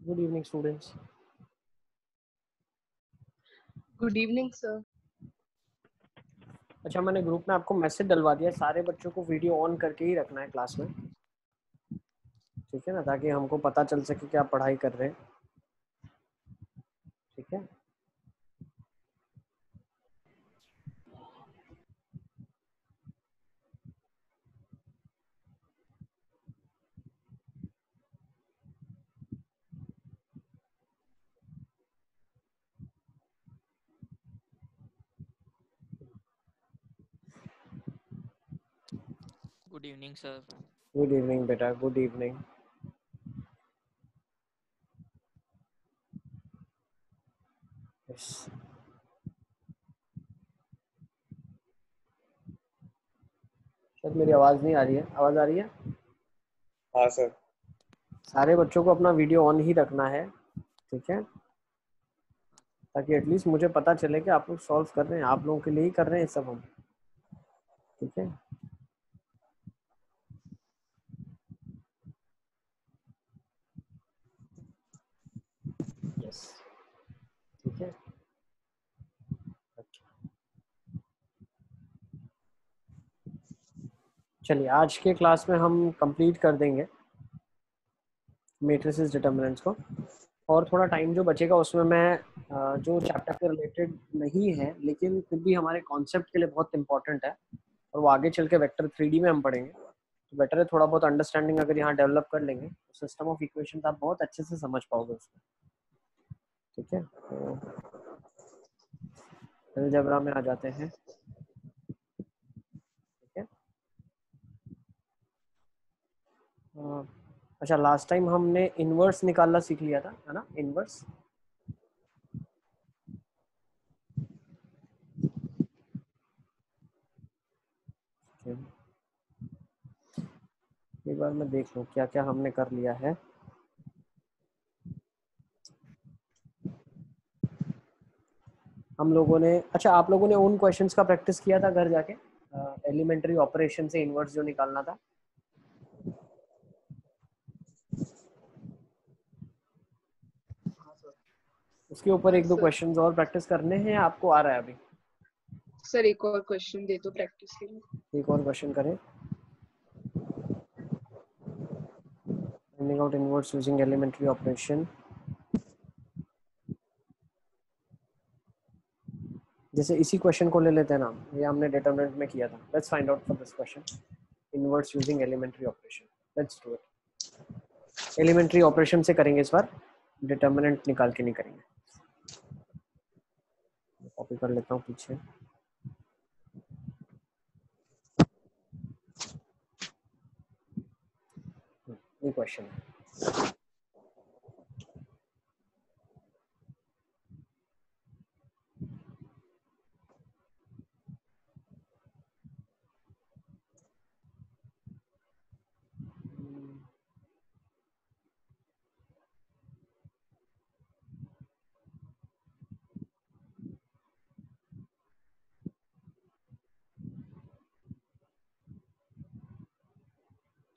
Good evening, students. Good evening sir. अच्छा, मैंने group में आपको मैसेज डलवा दिया, सारे बच्चों को वीडियो ऑन करके ही रखना है क्लास में, ठीक है ना, ताकि हमको पता चल सके कि आप पढ़ाई कर रहे हैं। ठीक है, Good evening, sir. Good evening बेटा, गुड इवनिंग। यस, शायद मेरी आवाज़ नहीं आ रही है, आवाज़ आ रही है? हाँ सर। सारे बच्चों को अपना वीडियो ऑन ही रखना है, ठीक है, ताकि एटलीस्ट मुझे पता चले कि आप लोग सॉल्व कर रहे हैं, आप लोगों के लिए ही कर रहे हैं सब हम। ठीक है, यस, ठीक है। चलिए, आज के क्लास में हम कंप्लीट कर देंगे मैट्रिसेस डिटर्मिनेंट्स को, और थोड़ा टाइम जो बचेगा उसमें मैं जो चैप्टर के रिलेटेड नहीं है लेकिन फिर भी हमारे कॉन्सेप्ट के लिए बहुत इंपॉर्टेंट है और वो आगे चल के वेक्टर 3D में हम पढ़ेंगे, तो बेटर है थोड़ा बहुत अंडरस्टैंडिंग अगर यहाँ डेवलप कर लेंगे तो सिस्टम ऑफ इक्वेशन आप बहुत अच्छे से समझ पाओगे उसमें। ठीक है, तो अलजेब्रा में आ जाते हैं। ठीक है, अच्छा, लास्ट टाइम हमने इनवर्स निकालना सीख लिया था, है ना, इनवर्स। एक बार मैं देख लूं क्या क्या हमने कर लिया है। हम लोगों ने, अच्छा, आप लोगों ने उन क्वेश्चंस का प्रैक्टिस किया था घर जाके, एलिमेंट्री ऑपरेशन से इनवर्स जो निकालना था? उसके ऊपर एक दो क्वेश्चंस और प्रैक्टिस करने हैं, आपको आ रहा है अभी? सर एक और क्वेश्चन दे दो प्रैक्टिस के लिए। एक और क्वेश्चन करें। Finding out inverse using elementary operation. जैसे इसी क्वेश्चन को ले लेते हैं ना, ये हमने डिटरमिनेंट में किया था। Let's find out for this question inverse using elementary operation. Let's do it. Elementary operation से करेंगे इस बार, डिटरमिनेंट निकाल के नहीं करेंगे। कॉपी कर लेता हूँ पीछे। ये क्वेश्चन है,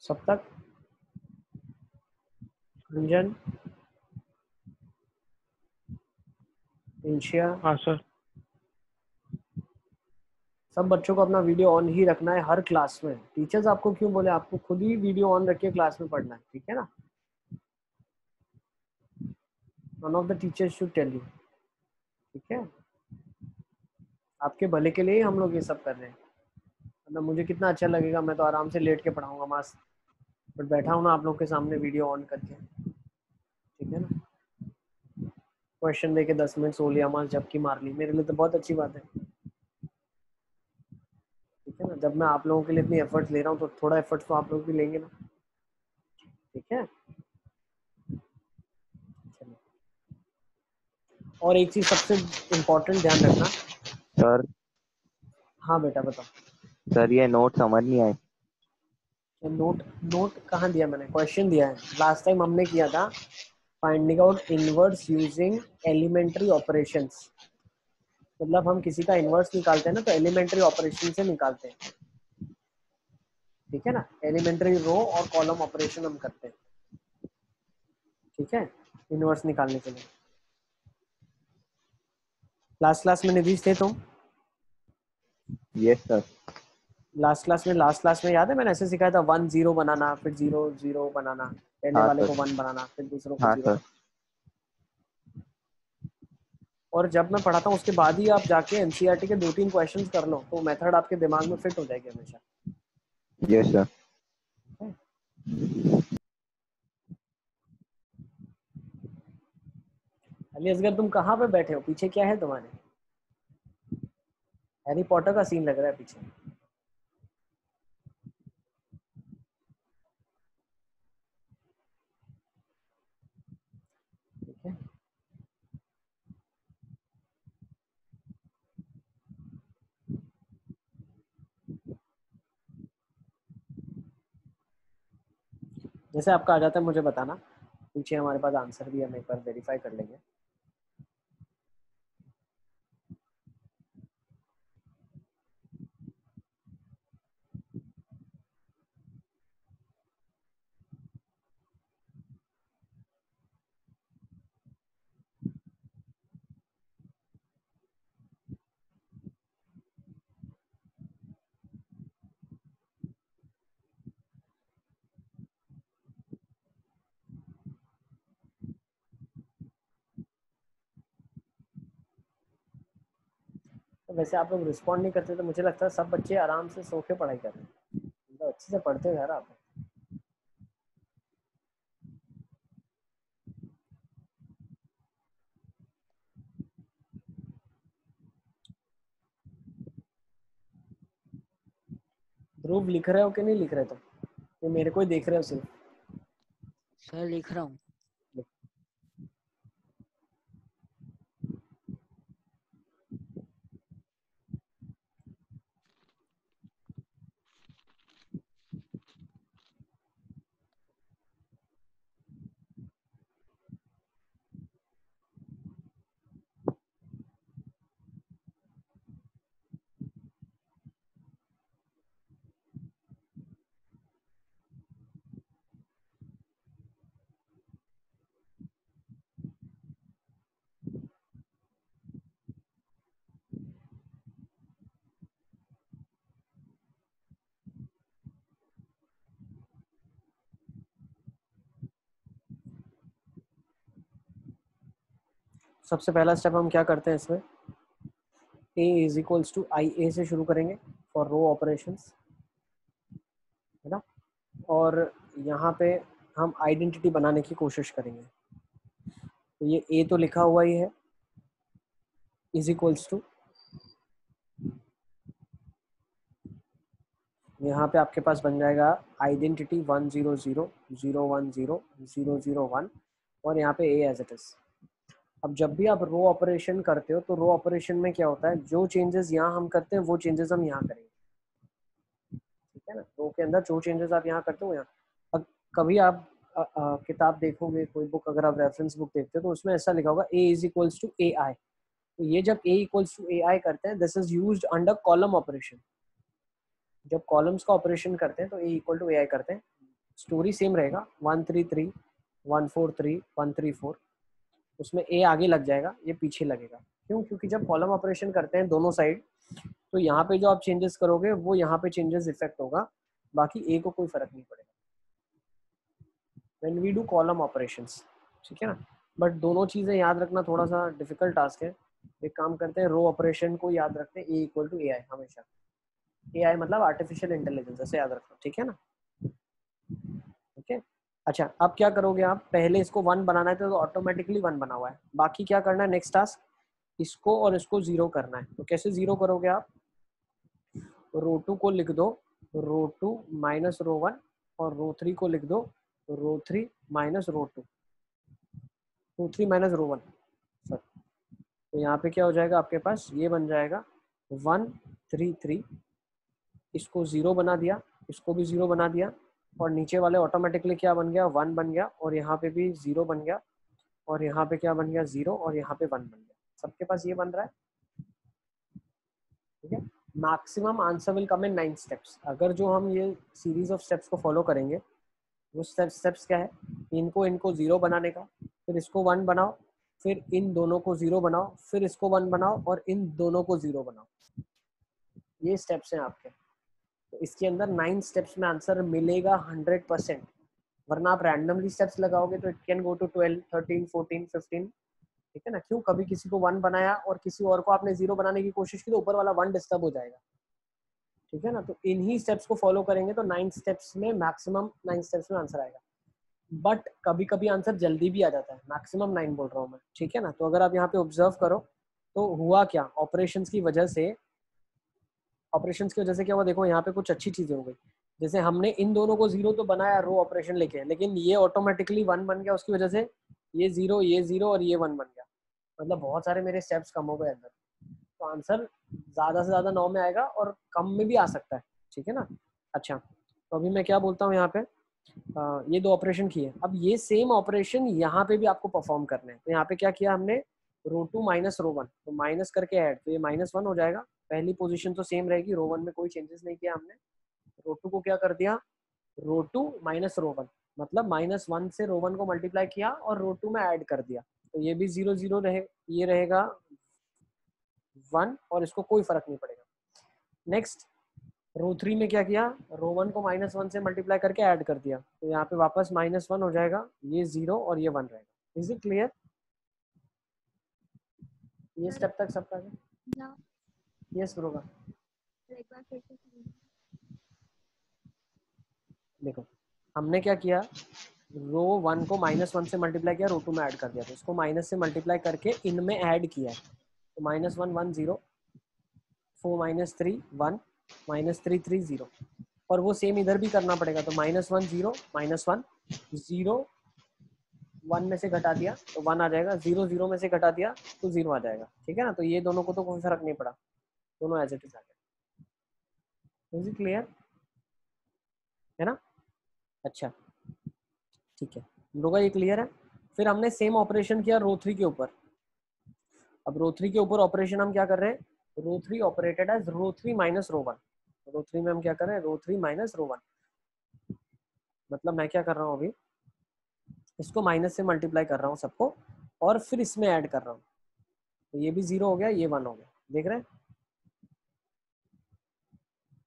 सब तक रंजन, इंशिया? हाँ सर। सब बच्चों को अपना वीडियो ऑन ही रखना है हर क्लास में। टीचर्स आपको क्यों बोले, आपको खुद ही वीडियो ऑन रख के क्लास में पढ़ना है, ठीक है ना। One of the teachers should tell you, ठीक है, आपके भले के लिए ही हम लोग ये सब कर रहे हैं। मतलब मुझे कितना अच्छा लगेगा, मैं तो आराम से लेट के पढ़ाऊंगा मस्त, बट बैठा हूँ ना आप लोग के सामने वीडियो ऑन करके, ठीक है ना। क्वेश्चन दे के 10 मिनट सो लिया, मस्त झपकी मार ली, मेरे लिए तो बहुत अच्छी बात है, ठीक है ना। जब मैं आप लोगों के लिए इतनी एफर्ट्स ले रहा हूँ तो थोड़ा एफर्ट्स तो आप लोग भी लेंगे ना, ठीक है। और एक चीज सबसे इम्पोर्टेंट ध्यान रखना। सर हाँ बेटा बताओ। सर ये नोट समझ नहीं आए। नोट नोट कहाँ दिया मैंने? क्वेश्चन दिया है, लास्ट टाइम हमने किया था finding out inverse using elementary operations. मतलब हम किसी का इनवर्स निकालते हैं ना तो एलिमेंट्री ऑपरेशन से निकालते हैं, ठीक है ना। एलिमेंट्री रो और कॉलम ऑपरेशन हम करते हैं, ठीक है। इनवर्स निकालने के लिए। लास्ट क्लास में निधीश थे तुम? Yes sir. लास्ट क्लास में याद है मैंने ऐसे सिखाया था 1 0 बनाना, फिर 0 0 बनाना, पहले हाँ वाले सर। को 1 बनाना, फिर दूसरों को हाँ 0 सर। बनाना। और जब मैं पढ़ाता हूँ उसके बाद ही आप जाके एनसीईआरटी के 2-3 क्वेश्चंस कर लो, तो मेथड आपके दिमाग में फिट हो जाएगी हमेशा। Yes sir. अली असगर तुम कहाँ पे बैठे हो? पीछे क्या है तुम्हारे? हैरी पॉटर का सीन लग रहा है पीछे। ठीक है, जैसे आपका आ जाता है मुझे बताना। पीछे हमारे पास आंसर भी है, हम एक बार वेरीफाई कर लेंगे। तो वैसे आप लोग रिस्पॉन्ड नहीं करते, तो मुझे लगता है सब बच्चे आराम से सो के पढ़ाई कर रहे हैं, मतलब अच्छे से पढ़ते हो यार आप। ध्रुव लिख रहे हो कि नहीं लिख रहे तुम? ये मेरे को ही देख रहे हो सिर्फ? सर लिख रहा हूँ। सबसे पहला स्टेप हम क्या करते हैं इसमें, a is equals to I ए से शुरू करेंगे फॉर रो ऑपरेशंस, है ना। और यहाँ पे हम आइडेंटिटी बनाने की कोशिश करेंगे। तो ये a तो लिखा हुआ ही है, इज इक्वल्स टू, यहाँ पे आपके पास बन जाएगा आइडेंटिटी 1 0 0 0 1 0 0 0 1, और यहाँ पे a एज इट इज। अब जब भी आप रो ऑपरेशन करते हो तो रो ऑपरेशन में क्या होता है, जो चेंजेस यहाँ हम करते हैं वो चेंजेस हम यहाँ करेंगे, ठीक है ना। रो के अंदर जो चेंजेस आप यहाँ करते हो यहाँ। अब कभी आप किताब देखोगे, कोई बुक अगर आप रेफरेंस बुक देखते हो तो उसमें ऐसा लिखा होगा a is equals to A आई। तो ये जब a इक्वल्स टू ए आई करते हैं, this is used under column operation. जब कॉलम्स का ऑपरेशन करते हैं तो a इक्वल टू ए आई करते हैं। स्टोरी सेम रहेगा, 133 143 134, उसमें a आगे लग जाएगा, ये पीछे लगेगा। क्यों? क्योंकि जब कॉलम ऑपरेशन करते हैं दोनों साइड, तो यहाँ पे जो आप चेंजेस करोगे वो यहाँ पे चेंजेस इफेक्ट होगा, बाकी a को कोई फर्क नहीं पड़ेगा when we do column operations, ठीक है ना। बट दोनों चीजें याद रखना थोड़ा सा डिफिकल्ट टास्क है। एक काम करते हैं, रो ऑपरेशन को याद रखते हैं a इक्वल टू ए आई हमेशा। ए आई मतलब आर्टिफिशियल इंटेलिजेंस, ऐसे याद रखना, ठीक है ना। ठीक है, अच्छा अब क्या करोगे आप, पहले इसको 1 बनाना है तो ऑटोमेटिकली 1 बना हुआ है, बाकी क्या करना है नेक्स्ट टास्क, इसको और इसको 0 करना है। तो कैसे 0 करोगे आप, रो 2 को लिख दो रो 2 माइनस रो 1, और रो 3 को लिख दो रो 3 माइनस रो 2, रो 3 माइनस रो 1 सर। तो यहाँ पे क्या हो जाएगा आपके पास, ये बन जाएगा 1 3 3, इसको 0 बना दिया, इसको भी 0 बना दिया, और नीचे वाले ऑटोमेटिकली क्या बन गया, 1 बन गया, और यहाँ पे भी 0 बन गया, और यहाँ पे क्या बन गया 0, और यहाँ पे 1 बन गया। सबके पास ये बन रहा है, ठीक है। Maximum answer will come in 9 steps. अगर जो हम ये सीरीज ऑफ स्टेप्स को फॉलो करेंगे, वो स्टेप्स क्या है, इनको इनको 0 बनाने का, फिर इसको 1 बनाओ, फिर इन दोनों को 0 बनाओ, फिर इसको 1 बनाओ और इन दोनों को 0 बनाओ। ये स्टेप्स हैं आपके। तो इसके अंदर 9 स्टेप्स में आंसर मिलेगा 100%, वरना आप रैंडमली स्टेप्स लगाओगे तो इट कैन गो टू 12, 13, 14, 15। ठीक है ना? क्यों? कभी किसी को 1 बनाया और किसी और को आपने 0 बनाने की कोशिश की तो ऊपर वाला 1 डिस्टर्ब हो जाएगा। ठीक है ना? तो इन्हीं स्टेप्स को फॉलो करेंगे तो 9 स्टेप्स में मैक्सिमम 9 स्टेप्स में आंसर आएगा। बट कभी कभी आंसर जल्दी भी आ जाता है, मैक्सिमम 9 बोल रहा हूँ मैं। ठीक है ना? तो अगर आप यहाँ पे ऑब्जर्व करो तो हुआ क्या, ऑपरेशंस की वजह से क्या हुआ, देखो यहाँ पे कुछ अच्छी चीजें हो गई। जैसे हमने इन दोनों को 0 तो बनाया रो ऑपरेशन लेके, लेकिन ये ऑटोमेटिकली 1 बन गया, उसकी वजह से ये 0 और ये 1 बन गया। मतलब बहुत सारे मेरे स्टेप्स कम हो गए अंदर। तो आंसर ज्यादा से ज्यादा 9 में आएगा और कम में भी आ सकता है। ठीक है ना? अच्छा, तो अभी मैं क्या बोलता हूँ यहाँ पे, ये 2 ऑपरेशन किए। अब ये सेम ऑपरेशन यहाँ पे भी आपको परफॉर्म करना है। तो यहाँ पे क्या किया हमने, रो 2 माइनस रो 1, तो माइनस करके ऐड, तो ये -1 हो जाएगा। पहली पोजीशन तो सेम रहेगी, रो 1 में कोई चेंजेस नहीं किया हमने। रो 2 को क्या कर दिया, रो 2 माइनस रो 1, मतलब -1 से रो 1 को मल्टीप्लाई किया और रो 2 में ऐड कर दिया। तो ये भी 0 0 रहे, ये रहेगा 1 और इसको कोई फर्क नहीं पड़ेगा। नेक्स्ट रो 3 में क्या किया, रो 1 को -1 से मल्टीप्लाई करके ऐड कर दिया। तो यहाँ पे वापस -1 हो जाएगा, ये 0 और ये 1 रहेगा। Is it clear? ये स्टेप तक सबका है? यस ब्रोगा। देखो हमने क्या किया, रो 1 को -1 से मल्टीप्लाई किया, रो 2 में ऐड कर दिया। तो इसको माइनस से मल्टीप्लाई करके इनमें ऐड किया है। तो -1 1 0, 4 -3 1, -3 3 0, और वो सेम इधर भी करना पड़ेगा। तो -1 0 -1 0, 1 में से घटा दिया तो 1 आ जाएगा, 0 0 में से घटा दिया तो 0 आ जाएगा। ठीक है ना? तो ये दोनों को तो कोई फर्क नहीं पड़ा, दोनों एज इट इज आ गए। Is it clear? है ना? अच्छा ठीक है, लोगों ये क्लियर है। फिर हमने सेम ऑपरेशन किया रो 3 के ऊपर। अब रो 3 के ऊपर ऑपरेशन हम क्या कर रहे हैं, रो 3 operated as row 3 minus rho 1। Row 3 में हम क्या कर रहे हैं, रो 3 माइनस रो 1। मतलब मैं क्या कर रहा हूँ अभी, इसको माइनस से मल्टीप्लाई कर रहा हूँ सबको और फिर इसमें ऐड कर रहा हूँ। तो ये भी 0 हो गया, ये 1 हो गया, देख रहे हैं?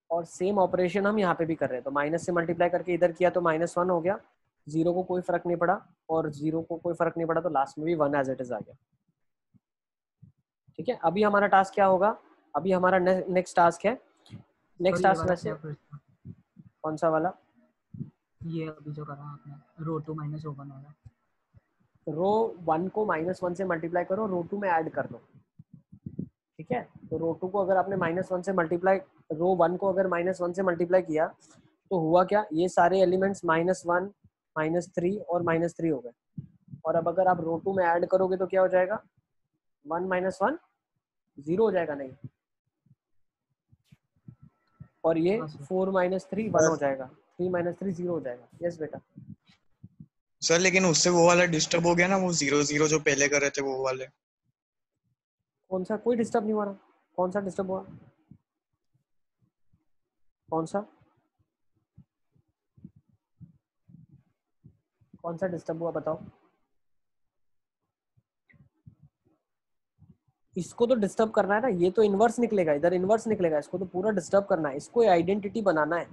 और सेम ऑपरेशन हम यहाँ पे भी कर रहे हैं। तो माइनस से मल्टीप्लाई करके इधर किया तो -1 हो गया, 0 को कोई फर्क नहीं पड़ा और 0 को कोई फर्क नहीं पड़ा, तो लास्ट में भी 1 एज इट इज आ गया। ठीक है, अभी हमारा टास्क क्या होगा, अभी हमारा नेक्स्ट टास्क है, नेक्स्ट टास्क वैसे कौन सा वाला, ये अभी जो करा आपने रो 2 माइनस रो 1 वाला। रो 1 को -1 से मल्टीप्लाई करो, रो 2 में ऐड कर दो। ठीक है, तो रो 2 को अगर आपने -1 से मल्टीप्लाई, रो 1 को अगर -1 से मल्टीप्लाई किया तो हुआ क्या, ये सारे एलिमेंट्स -1 -3 और -3 हो गए। और अब अगर आप रो 2 में ऐड करोगे तो क्या हो जाएगा, 1 - 1 0 हो जाएगा, नहीं, और ये 4 - 3 1 हो जाएगा, 3 - 3 0 हो जाएगा। यस बेटा। सर लेकिन उससे वो वाला डिस्टर्ब हो गया ना, वो 0 0 जो पहले कर रहे थे वो वाले। कौन सा? कोई डिस्टर्ब नहीं हो रहा। कौन सा डिस्टर्ब हुआ? कौन सा कौन सा डिस्टर्ब हुआ बताओ? इसको तो डिस्टर्ब करना है ना, ये तो इनवर्स निकलेगा, इधर इनवर्स निकलेगा, इसको तो पूरा डिस्टर्ब करना है, इसको आइडेंटिटी बनाना है।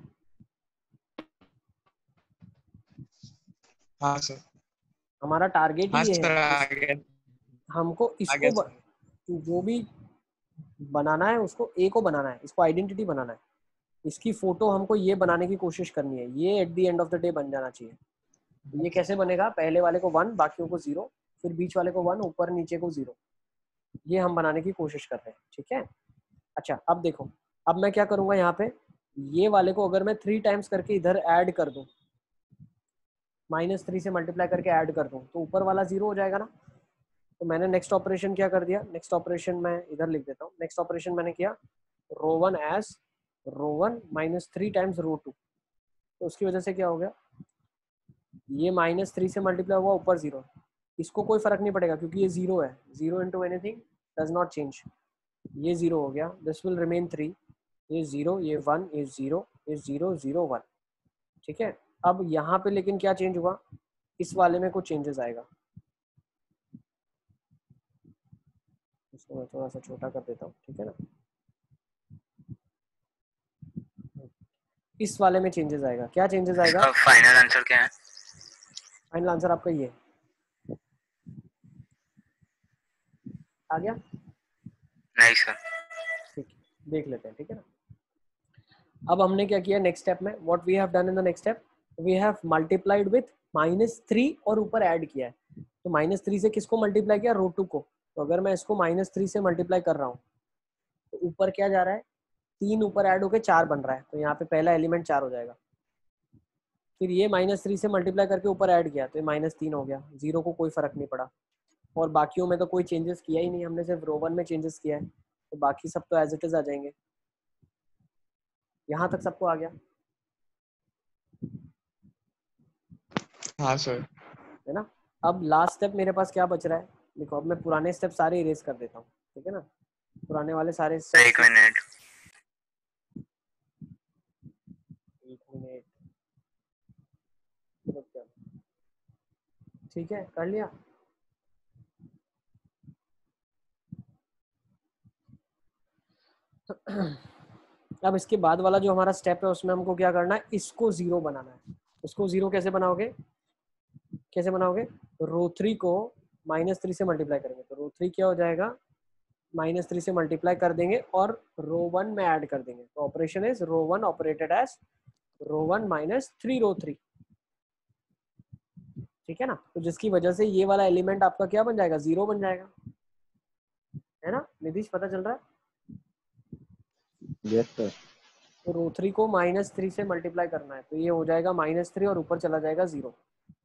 हाँ सर। हमारा टारगेट हाँ ही ये सर है, आ गया, हमको आ गया इसको सर। जो भी बनाना है उसको ए को बनाना है, इसको आइडेंटिटी बनाना है। इसकी फोटो हमको ये बनाने की कोशिश करनी है, ये at the end of the day बन जाना चाहिए। ये कैसे बनेगा, पहले वाले को 1, बाकियों को 0, फिर बीच वाले को 1, ऊपर नीचे को 0, ये हम बनाने की कोशिश कर रहे हैं। ठीक है, अच्छा अब देखो, अब मैं क्या करूंगा यहाँ पे, ये वाले को अगर मैं 3 टाइम्स करके इधर ऐड कर दूं, -3 से मल्टीप्लाई करके ऐड कर दूं, तो ऊपर वाला 0 हो जाएगा ना। तो मैंने नेक्स्ट ऑपरेशन क्या कर दिया, नेक्स्ट ऑपरेशन मैं इधर लिख देता हूँ। नेक्स्ट ऑपरेशन मैंने किया रो 1 एज रो 1 -3 टाइम्स रो 2। तो उसकी वजह से क्या हो गया, ये -3 से मल्टीप्लाई हुआ, ऊपर 0, इसको कोई फर्क नहीं पड़ेगा क्योंकि ये 0 है, 0 into anything does not change. ये 0 हो गया, दिस विल रिमेन 3, ये 0, ये 1, ये 0, ये 0 0 1। ठीक है, अब यहाँ पे लेकिन क्या चेंज हुआ, इस वाले में कुछ चेंजेस आएगा। इसको मैं थोड़ा सा छोटा कर देता हूँ, ठीक है ना। इस वाले में चेंजेस आएगा, क्या चेंजेस आएगा? इसका फाइनल आंसर क्या है? फाइनल आंसर आपका ये आ गया। नहीं सर। ठीक है, देख लेते हैं, ठीक है ना। अब हमने क्या किया नेक्स्ट स्टेप में, what we have done in the next step, we have multiplied with -3 और ऊपर ऐड किया है। तो -3 से किसको मल्टीप्लाई किया? रो 2 को। तो अगर मैं इसको -3 से मल्टीप्लाई कर रहा हूँ तो ऊपर क्या जा रहा है? 3 ऊपर ऐड होके 4 बन रहा है, तो यहाँ पे पहला एलिमेंट 4 हो जाएगा। फिर ये -3 से मल्टीप्लाई करके ऊपर ऐड किया तो ये -3 हो गया, 0 को कोई फर्क नहीं पड़ा। और बाकियों में तो कोई चेंजेस किया ही नहीं, हमने सिर्फ रो 1 में चेंजेस किया है, तो बाकी सब तो एज इट इज आ जाएंगे। यहाँ तक सबको आ गया हाँ सर। है ना। अब लास्ट स्टेप मेरे पास क्या बच रहा है? देखो अब मैं पुराने स्टेप सारे इरेज कर देता हूँ, ठीक है ना। पुराने वाले सारे एक स्टेप, मिनट। एक मिनट, ठीक है, कर लिया। अब इसके बाद वाला जो हमारा स्टेप है उसमें हमको क्या करना है? इसको 0 बनाना है। इसको 0 कैसे बनाओगे? कैसे बनाओगे? रो 3 को -3 से मल्टीप्लाई करेंगे, तो रो 3 क्या हो जाएगा? -3 से मल्टीप्लाई कर देंगे और रो 1 में ऐड कर देंगे। तो operation is row 1 operated as row 1 -3 row 3, ठीक है ना। तो जिसकी वजह से ये वाला एलिमेंट आपका क्या बन जाएगा? 0 बन जाएगा, है ना। निधीश पता चल रहा है? Yes sir. तो रो 3 को -3 से मल्टीप्लाई करना है, तो ये हो जाएगा -3 और ऊपर चला जाएगा 0।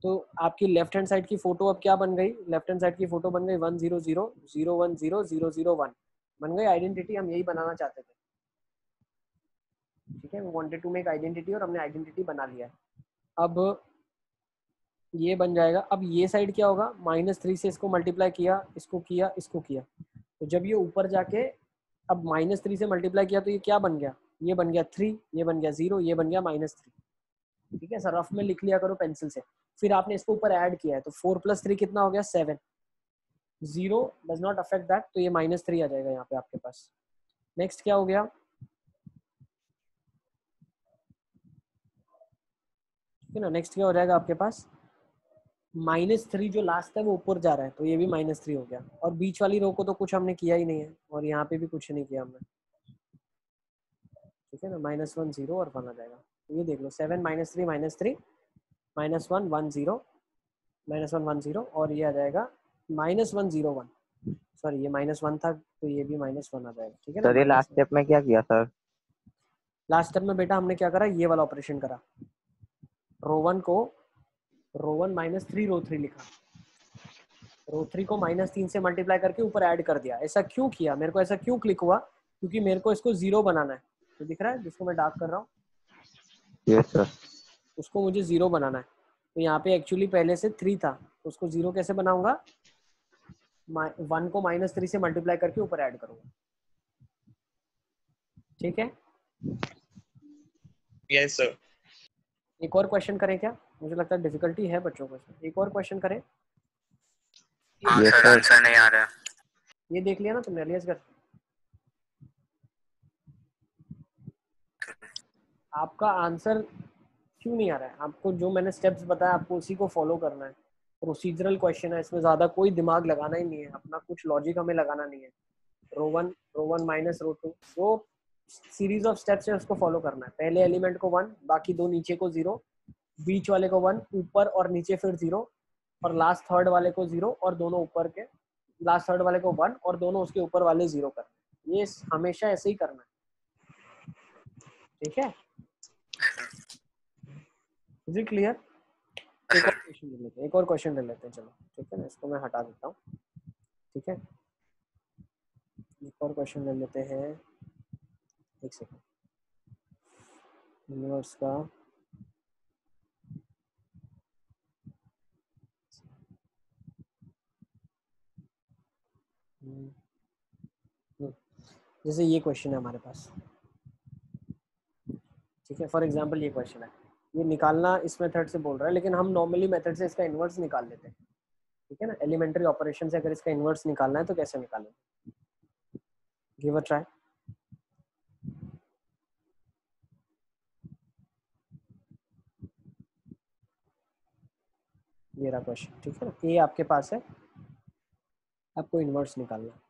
तो आपकी लेफ्ट हैंड साइड की फोटो अब क्या बन गई? लेफ्ट हैंड साइड की फोटो बन गई 1 0 0 0 1 0 0 0 1 बन गई आइडेंटिटी। हम यही बनाना चाहते थे, ठीक है। We wanted to make identity और हमने आइडेंटिटी बना लिया है। अब ये बन जाएगा। अब ये साइड क्या होगा? -3 से इसको मल्टीप्लाई किया, इसको किया, इसको किया, तो जब ये ऊपर जाके अब -3 से मल्टीप्लाई किया तो ये क्या बन गया? ये बन गया 3, ये बन गया 0, ये बन गया -3, ठीक है। सर रफ में लिख लिया करो पेंसिल से। फिर आपने इसको ऊपर ऐड किया है, तो 4 + 3 कितना हो गया? 7। 0 डज नॉट अफेक्ट दैट, तो ये -3 आ जाएगा यहाँ पे आपके पास। नेक्स्ट क्या हो गया? ठीक है ना। नेक्स्ट क्या हो जाएगा आपके पास? -3 जो लास्ट है वो ऊपर जा रहा है, तो ये भी -3 हो गया। और बीच वाली रो को तो कुछ हमने किया ही नहीं है, और यहाँ पे भी कुछ नहीं किया हमने, ठीक है ना। -1 0 और 1 आ जाएगा। तो ये देख लो 7 -3 -3 -1 1 0 -1 1 0 और ये आ जाएगा -1 0 1। सॉरी ये -1 था, तो ये भी -1 आ जाएगा, ठीक है ना। सर ये लास्ट स्टेप में क्या किया सर? लास्ट स्टेप में बेटा हमने क्या करा? ये वाला ऑपरेशन करा। रो 1 को रो 1 -3 रो 3 लिखा, रो 3 को -3 से मल्टीप्लाई करके ऊपर ऐड कर दिया। ऐसा क्यों किया? मेरे को ऐसा क्यों क्लिक हुआ? क्योंकि मेरे को इसको 0 बनाना है। तो दिख रहा है जिसको मैं डार्क कर रहा हूँ, यस सर। उसको मुझे 0 बनाना है। तो यहाँ पे एक्चुअली पहले से 3 था, तो उसको 0 कैसे बनाऊंगा? 1 को -3 से मल्टीप्लाई करके ऊपर ऐड करूंगा, ठीक है। Yes sir. एक और क्वेश्चन करें क्या? मुझे लगता है डिफिकल्टी है बच्चों को। एक और क्वेश्चन करें। हाँ Yes, सर sir. आंसर नहीं आ रहा। ये देख लिया ना तुमने अलियासगर? आपका आंसर क्यों नहीं आ रहा है? आपको जो मैंने स्टेप्स बताया आपको उसी को फॉलो करना है। प्रोसीजरल क्वेश्चन है, इसमें ज्यादा कोई दिमाग लगाना ही नहीं है, अपना कुछ लॉजिक हमें लगाना नहीं है। रो 1 माइनस रो 2 जो सीरीज ऑफ स्टेप्स है उसको फॉलो करना है। पहले एलिमेंट को 1, बाकी दो नीचे को 0, बीच वाले को 1, ऊपर और नीचे फिर 0, और लास्ट थर्ड वाले को 0 और दोनों ऊपर के, लास्ट थर्ड वाले को 1 और दोनों उसके ऊपर वाले 0 करना है। ये हमेशा ऐसे ही करना है, ठीक है। Is it clear? एक और क्वेश्चन ले लेते हैं, एक और क्वेश्चन ले लेते हैं, चलो ठीक है ना। इसको मैं हटा देता हूँ, ठीक है। एक और क्वेश्चन ले लेते हैं, एक सेकंड। यूनिवर्स का जैसे ये क्वेश्चन है हमारे पास, ठीक है। फॉर एग्जांपल ये क्वेश्चन है, ये निकालना इस मेथड से बोल रहा है, लेकिन हम नॉर्मली मेथड से इसका इन्वर्स निकाल लेते हैं, ठीक है ना। एलिमेंट्री ऑपरेशन से अगर इसका इन्वर्स निकालना है तो कैसे निकालें? Give a try. ये रहा क्वेश्चन, ठीक है ना। ए आपके पास है, आपको इनवर्स निकालना है।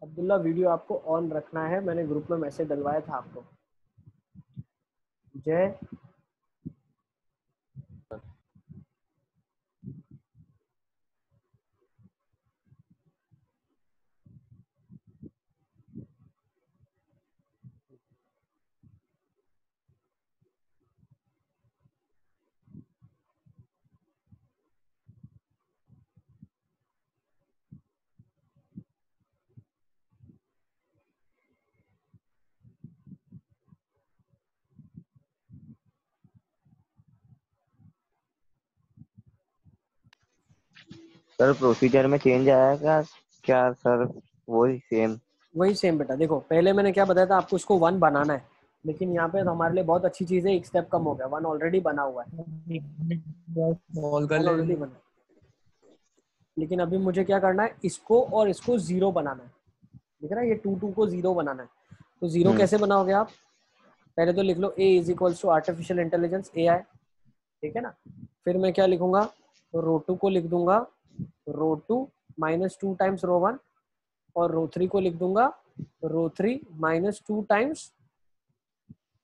अब्दुल्ला वीडियो आपको ऑन रखना है, मैंने ग्रुप में मैसेज डलवाया था आपको। जय सर प्रोसीजर में चेंज आएगा क्या सर? वही सेम? वही सेम बेटा। देखो पहले मैंने क्या बताया था आपको, इसको 1 बनाना है, लेकिन यहाँ पे तो हमारे लिए बहुत अच्छी चीज़ है, एक स्टेप कम हो गया, 1 ऑलरेडी बना हुआ है, सॉल्व कर 1 ले। ऑलरेडी बना। लेकिन अभी मुझे क्या करना है, इसको और इसको 0 बनाना है। दिख रहा है, ये 2 को 0 बनाना है। तो 0 कैसे बनाओगे आप? पहले तो लिख लो A is equals to artificial intelligence A I, ठीक है ना। फिर मैं क्या लिखूंगा, तो रो 2 को लिख दूंगा रो 2 माइनस 2 टाइम्स रो 1, और रो 3 को लिख दूंगा रो 3 माइनस 2 टाइम्स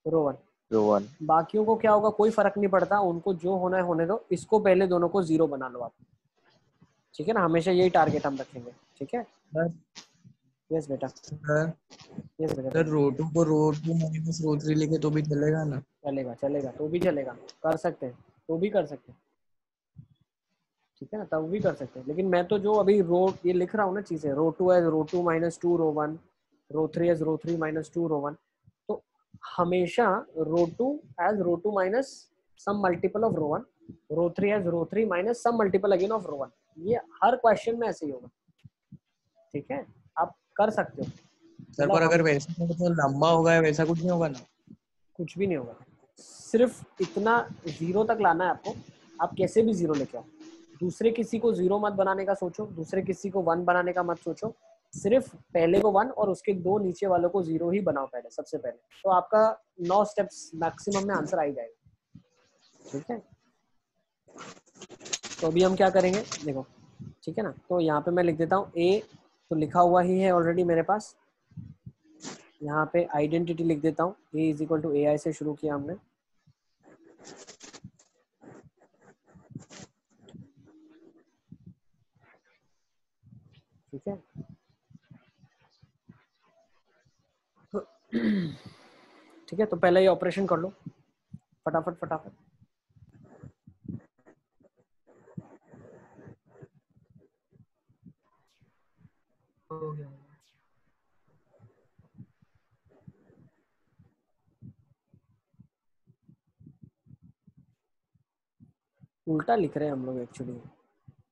रो 1। रो 1। बाकियों को क्या होगा कोई फर्क नहीं पड़ता, उनको जो होना है होने दो। इसको पहले दोनों को 0 बना लो आप, ठीक है ना। हमेशा यही टारगेट हम रखेंगे, ठीक है। यस बेटा, सर यस बेटा। सर रो 2 को रो 2 माइनस रो 3 लिखे तो भी चलेगा ना? चलेगा चलेगा, तो भी चलेगा, कर सकते हैं, तो भी कर सकते हैं, ठीक है ना, तब भी कर सकते हैं। लेकिन मैं तो जो अभी रो ये लिख रहा हूँ ना चीजें, row 2 as row 2 minus 2 row 1, row 3 as row 3 minus 2 row 1, तो हमेशा row 2 as row 2 minus some multiple of row 1, row 3 as row 3 minus some multiple again of row 1। ये हर क्वेश्चन में ऐसे ही होगा, ठीक है, आप कर सकते हो। सर पर अगर वैसे तो लंबा होगा, वैसा कुछ नहीं होगा ना? कुछ भी नहीं होगा, सिर्फ इतना 0 तक लाना है आपको। आप कैसे भी 0 लेके आओ, दूसरे किसी को 0 मत बनाने का सोचो, दूसरे किसी को 1 बनाने का मत सोचो, सिर्फ पहले को 1 और उसके 2 नीचे वालों को 0 ही बनाओ पहले, सबसे पहले। तो आपका 9 स्टेप्स मैक्सिमम में आंसर आ ही जाएगा, ठीक है। तो अभी हम क्या करेंगे देखो, ठीक है ना। तो यहाँ पे मैं लिख देता हूँ ए, तो लिखा हुआ ही है ऑलरेडी मेरे पास। यहाँ पे आइडेंटिटी लिख देता हूँ, ए इज इक्वल टू ए आई से शुरू किया हमने, ठीक है। ठीक है, तो पहले ये ऑपरेशन कर लो फटाफट फटाफट। हो गया। उल्टा लिख रहे हैं हम लोग actually,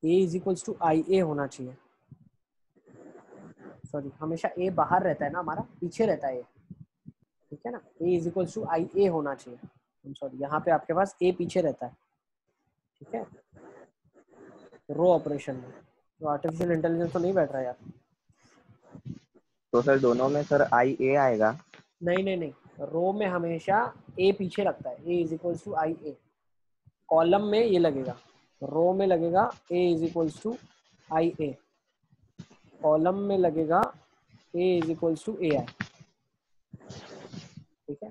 A is equals to I A होना चाहिए। सॉरी, हमेशा ए बाहर रहता है ना, हमारा पीछे रहता है, ठीक है ना। ए is equals to I A होना चाहिए। सॉरी, यहाँ पे आपके पास ए पीछे रहता है, ठीक है, रो ऑपरेशन में। तो आर्टिफिशियल इंटेलिजेंस तो नहीं बैठ रहा है यार। तो सर दोनों में सर आई ए आएगा? नहीं नहीं नहीं, रो में हमेशा ए पीछे लगता है, A is equals to I A. Column में ये लगेगा, रो में लगेगा A is equals to I A, column में लगेगा A is equals to A I, ठीक है।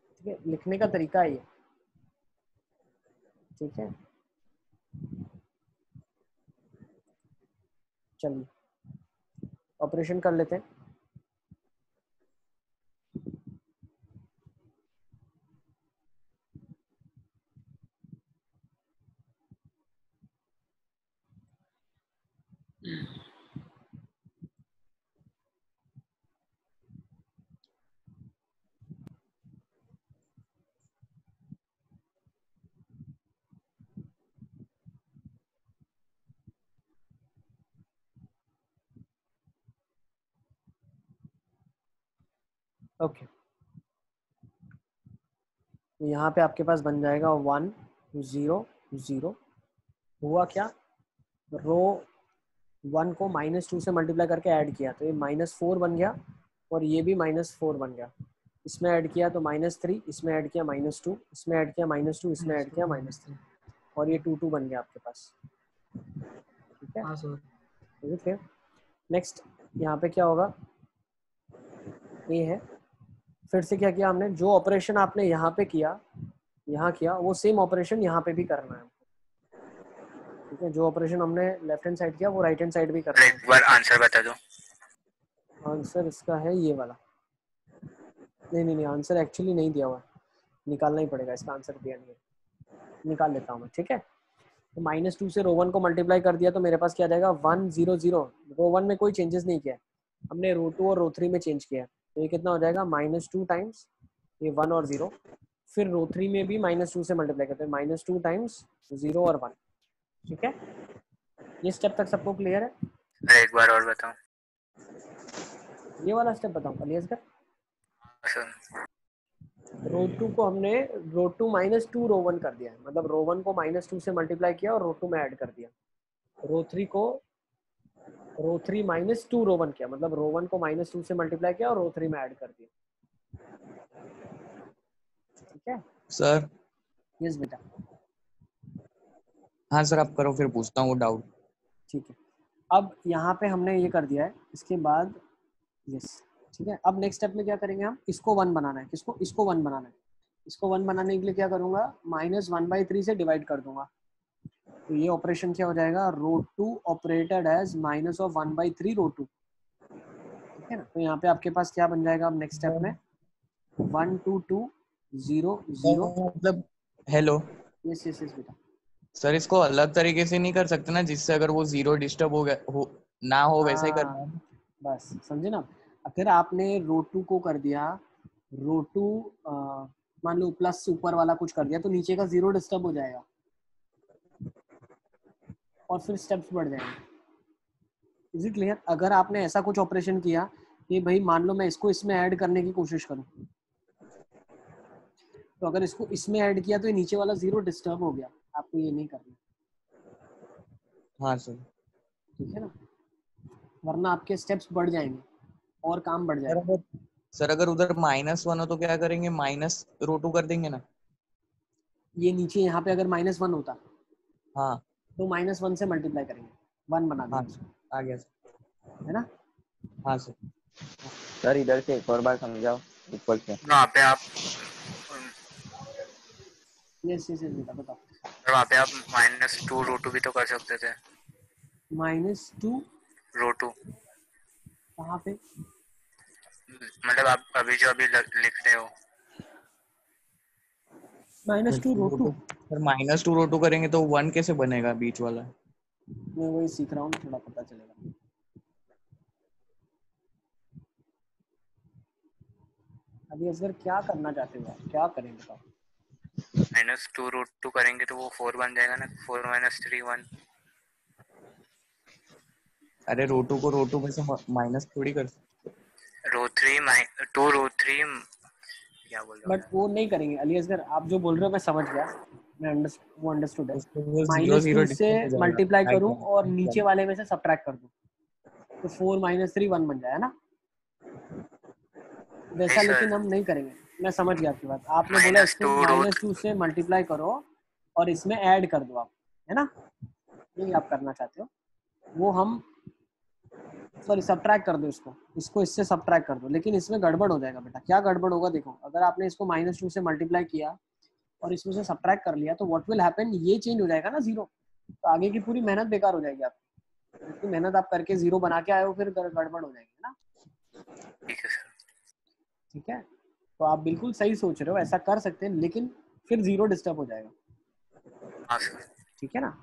ठीक है, लिखने का तरीका है ये, ठीक है। चलिए ऑपरेशन कर लेते हैं। ओके, तो यहाँ पे आपके पास बन जाएगा 1 0 0। हुआ क्या, रो 1 को -2 से मल्टीप्लाई करके ऐड किया तो ये -4 बन गया और ये भी -4 बन गया। इसमें ऐड किया तो -3, इसमें ऐड किया -2, इसमें ऐड किया -2, इसमें ऐड किया -3 और ये 2 2 बन गया आपके पास। ठीक है, हाँ सर। ठीक है। नेक्स्ट यहाँ पे क्या होगा, ये है, फिर से क्या किया हमने, जो ऑपरेशन आपने यहाँ पे किया, यहाँ किया, वो सेम ऑपरेशन यहाँ पे भी करना है। ठीक है, जो ऑपरेशन हमने लेफ्ट हैंड साइड किया वो राइट हैंड साइड भी करना है। एक बार आंसर बता दो। आंसर इसका है ये वाला। नहीं, आंसर एक्चुअली नहीं दिया हुआ है, निकालना ही पड़ेगा, इसका आंसर दिया नहीं है, निकाल लेता हूँ मैं। ठीक है, तो -2 से रो 1 को मल्टीप्लाई कर दिया तो मेरे पास क्या जाएगा 1 0 0। रो 1 में कोई चेंजेस नहीं किया, हमने रो 2 और रो 3 में चेंज किया, तो ये कितना हो जाएगा -2 टाइम्स ये 1 और 0। फिर रो 3 में भी -2 से मल्टीप्लाई करते हैं, -2 टाइम्स 0 और 1। ठीक है, ये स्टेप तक सबको क्लियर है? एक बार और बताओ ये वाला स्टेप बताऊँ अलियास का। सर। रो 2 को हमने रो 2 -2 रो 1 कर दिया है, मतलब रो 1 को -2 से मल्टीप्लाई किया और रो 2 में ऐड कर दिया। रो 3 को रो 3 -2 रो 1 किया, मतलब रो 1 को -2 से मल्टीप्लाई किया और रो 3 में ऐड कर दिया। ठीक है सर। यस बेटा। हाँ सर, आप करो, फिर पूछता हूँ डाउट। ठीक है, अब यहाँ पे हमने ये कर दिया है, इसके बाद यस। ठीक है, अब नेक्स्ट स्टेप में क्या करेंगे हम, इसको 1 बनाना है, किसको, इसको 1 बनाना है। इसको 1 बनाने के लिए क्या करूँगा, -1/3 से डिवाइड कर दूंगा, तो ये ऑपरेशन क्या हो जाएगा, रो 2 ऑपरेटेड एज -1/3 रो 2। ठीक है ना, तो यहाँ पे आपके पास क्या बन जाएगा अब नेक्स्ट स्टेप में, 1 2 2 0 0। मतलब हेलो यस बेटा। सर, इसको अलग तरीके से नहीं कर सकते ना, जिससे अगर वो 0 डिस्टर्ब हो गया ना हो, वैसा ही करना है। बस समझे ना। अगर आपने रो 2 को कर दिया, रो 2 मान लो प्लस ऊपर वाला कुछ कर दिया तो नीचे का 0 डिस्टर्ब हो जाएगा और फिर स्टेप्स बढ़ जाएंगे। Is it clear? अगर आपने ऐसा कुछ ऑपरेशन किया कि भाई मान लो मैं इसको इसमें ऐड करने की कोशिश करूं, तो अगर इसको इसमें ऐड किया तो ये नीचे वाला 0 डिस्टर्ब हो गया, आपको ये नहीं करना। हाँ सर। ठीक है ना, वरना आपके स्टेप्स बढ़ जाएंगे और काम बढ़ जाएगा। सर अगर उधर -1 हो तो क्या करेंगे, -रो 2 कर देंगे ना। ये नीचे यहाँ पे अगर -1 होता हाँ तो -1 से मल्टीप्लाई करेंगे, 1 बना हाँ, देंगे, आ गया सर। है ना। हाँ सर। सर इधर से एक और बार समझाओ, ऊपर से। वहाँ पे आप यस बेटा बताओ। वहाँ पे आप -2 रो 2 भी तो कर सकते थे। -2 रो 2 कहाँ पे, मतलब आप अभी जो अभी लिख रहे हो। -2 रो 2। सर -2 रो 2 करेंगे तो 1 कैसे बनेगा बीच वाला। मैं वही सीख रहा हूँ, थोड़ा पता चलेगा। अभी असगर क्या करना चाहते हो आप, क्या करें बताओ। -2 रो 2 करेंगे तो वो 4 बन जाएगा ना, 4 - 3 1। अरे रो 2 को रो 2 में से माइनस थोड़ी कर सकते। रो 3 2 रो 3 क्या बोल रहे हो? बट वो नहीं करेंगे अली असगर, आप जो बोल रहे हो मैं समझ गया, मैं अंडरस्टूड है। उसको 0 -2 से मल्टीप्लाई करूँ और नीचे वाले में से सब्ट्रैक्ट कर दूँ तो 4 - 3 1 बन जाए, है ना। वैसा लेकिन हम नहीं करेंगे, मैं समझ गया आपकी बात। आपने बोला इसको -2 से मल्टीप्लाई करो और इसमें ऐड कर दो आप, है ना, यही आप करना चाहते हो। वो हम सॉरी सब्ट्रैक्ट कर दो, इसको इससे सब्ट्रैक्ट कर दो, लेकिन इसमें गड़बड़ हो जाएगा बेटा। क्या गड़बड़ होगा देखो, अगर आपने इसको -2 से मल्टीप्लाई किया और इसमें से सब्ट्रैक्ट कर लिया तो व्हाट विल हैपन, ये चेंज हो जाएगा ना 0, तो आगे की पूरी मेहनत बेकार हो जाएगी आपकी। इतनी मेहनत आप करके 0 बना के आए हो, फिर गड़बड़ हो जाएगी ना। ठीक है सर। ठीक है, तो आप बिल्कुल सही सोच रहे हो, ऐसा कर सकते हैं, लेकिन फिर 0 डिस्टर्ब हो जाएगा। हाँ सर। ठीक है ना,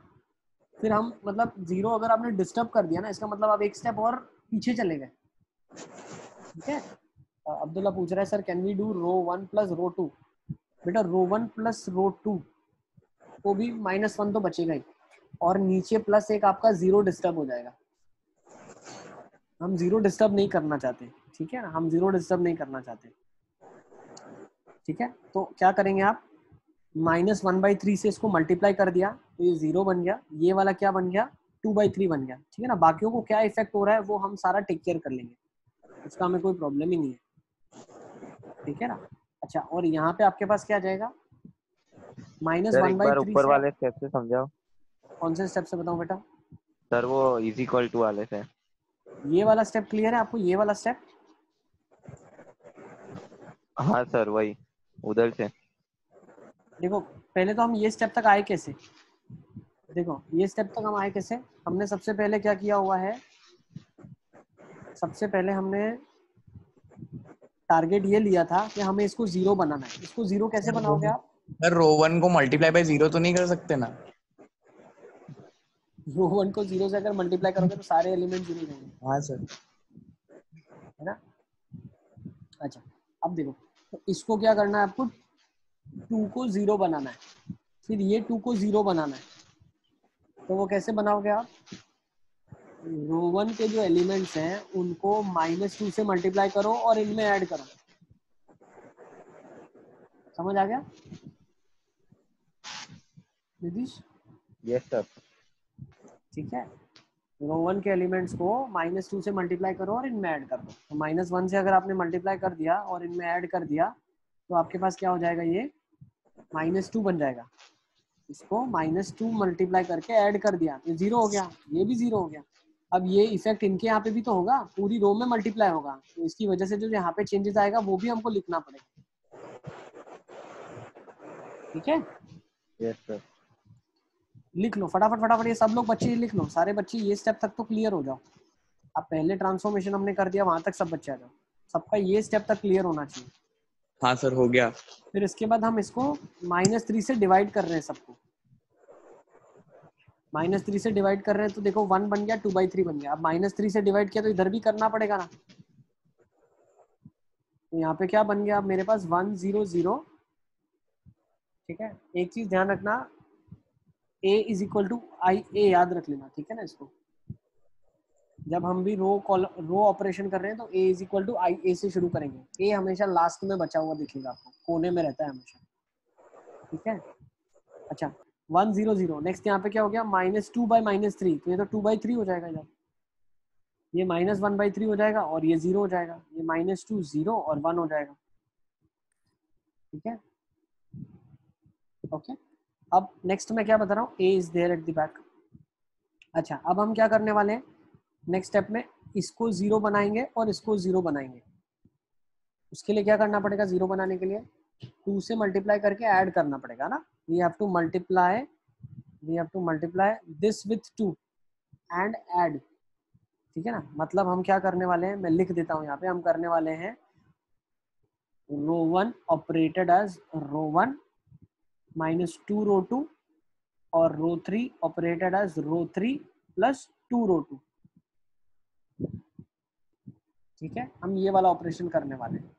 फिर हम मतलब 0 अगर आपने डिस्टर्ब कर दिया ना, इसका मतलब आप एक स्टेप और पीछे चले गए। ठीक है, अब्दुल्ला पूछ रहा है sir can we do row 1 plus row 2। बेटा रो 1 प्लस रो 2 को भी -1 तो बचेगा ही, और नीचे प्लस एक आपका 0 डिस्टर्ब हो जाएगा। हम 0 डिस्टर्ब नहीं करना चाहते, ठीक है ना, हम 0 डिस्टर्ब नहीं करना चाहते। ठीक है, तो क्या करेंगे आप, -1/3 से इसको मल्टीप्लाई कर दिया तो ये 0 बन गया, ये वाला क्या बन गया, 2/3 बन गया। ठीक है ना, बाकियों को क्या इफेक्ट हो रहा है वो हम सारा टेक केयर कर लेंगे, उसका हमें कोई प्रॉब्लम ही नहीं है। ठीक है ना। अच्छा, और यहाँ पे आपके पास क्या आ जाएगा, सर एक बार -1/3 ऊपर से, वाले स्टेप से समझाओ। कौन से स्टेप से बताऊं बेटा? सर वो इज इक्वल टू वाले से। ये वाला स्टेप क्लियर है आपको, ये वाला स्टेप? हाँ सर वही उधर से। देखो पहले तो हम ये स्टेप तक आए कैसे, देखो ये स्टेप तक हम आए कैसे, हमने सबसे पहले क्या किया हुआ है, सबसे पहले हमने टारगेट ये लिया था कि हमें इसको 0 बनाना है। इसको 0 कैसे बनाओगे आप? सर रो 1 को मल्टीप्लाई बाय 0 तो नहीं कर सकते ना? रो 1 को 0 से अगर मल्टीप्लाई करोगे तो सारे एलिमेंट 0 जाएंगे, हाँ सर। है ना। अच्छा, अब देखो, तो इसको क्या करना है आपको, 2 को 0 बनाना है, फिर ये 2 को 0 बनाना है। तो वो कैसे बनाओगे आप, रो 1 के जो एलिमेंट्स हैं उनको -2 से मल्टीप्लाई करो और इनमें ऐड करो। समझ आ गया नितीश? Yes sir. ठीक है, रो 1 के एलिमेंट्स को -2 से मल्टीप्लाई करो और इनमें ऐड कर दो। तो -1 से अगर आपने मल्टीप्लाई कर दिया और इनमें ऐड कर दिया तो आपके पास क्या हो जाएगा, ये -2 बन जाएगा। इसको -2 मल्टीप्लाई करके ऐड कर दिया तो 0 हो गया, ये भी 0 हो गया। अब ये इफेक्ट इनके यहाँ पे भी तो होगा, पूरी रो में मल्टीप्लाई होगा, तो इसकी वजह से जो यहाँ पे चेंजेस आएगा वो भी हमको लिखना पड़ेगा। ठीक है, यस सर। लिख लो फटाफट फटाफट, ये सब लोग बच्चे लिख लो, सारे बच्चे ये स्टेप तक तो क्लियर हो जाओ। अब पहले ट्रांसफॉर्मेशन हमने कर दिया, वहां तक सब बच्चे आ जाओ, सबका ये स्टेप तक क्लियर होना चाहिए। हाँ सर हो गया। फिर इसके बाद हम इसको -3 से डिवाइड कर रहे हैं सबको, -3 से डिवाइड कर रहे हैं तो देखो 1 बन गया, 2/3 बन गया। अब -3 से डिवाइड किया तो इधर भी करना पड़ेगा ना, तो यहाँ पे क्या बन गया, अब मेरे पास 1 0 0। ठीक है, एक चीज ध्यान रखना, a is equal to I ए, याद रख लेना। ठीक है ना, इसको जब हम भी रो ऑपरेशन कर रहे हैं तो a is equal to I ए से शुरू करेंगे। a हमेशा लास्ट में बचा हुआ दिखेगा आपको, कोने में रहता है हमेशा। ठीक है, अच्छा 1 0 0। नेक्स्ट यहाँ पे क्या हो गया, -2/-3, तो ये तो 2/3 हो जाएगा इधर, ये -1/3 हो जाएगा और ये 0 हो जाएगा, ये -2 0 और 1 हो जाएगा। ठीक है, ओके। अब नेक्स्ट मैं क्या बता रहा हूँ, a is there at the back. अच्छा, अब हम क्या करने वाले हैं, नेक्स्ट स्टेप में इसको 0 बनाएंगे और इसको 0 बनाएंगे। उसके लिए क्या करना पड़ेगा, 0 बनाने के लिए 2 से मल्टीप्लाई करके ऐड करना पड़ेगा ना। We have to multiply this with 2 and add. ठीक है ना, मतलब हम क्या करने वाले हैं, मैं लिख देता हूँ यहाँ पे, हम करने वाले हैं रो 1 ऑपरेटेड एज रो 1 -2 रो 2 और रो 3 ऑपरेटेड एज रो 3 प्लस 2 रो 2। ठीक है, हम ये वाला ऑपरेशन करने वाले हैं,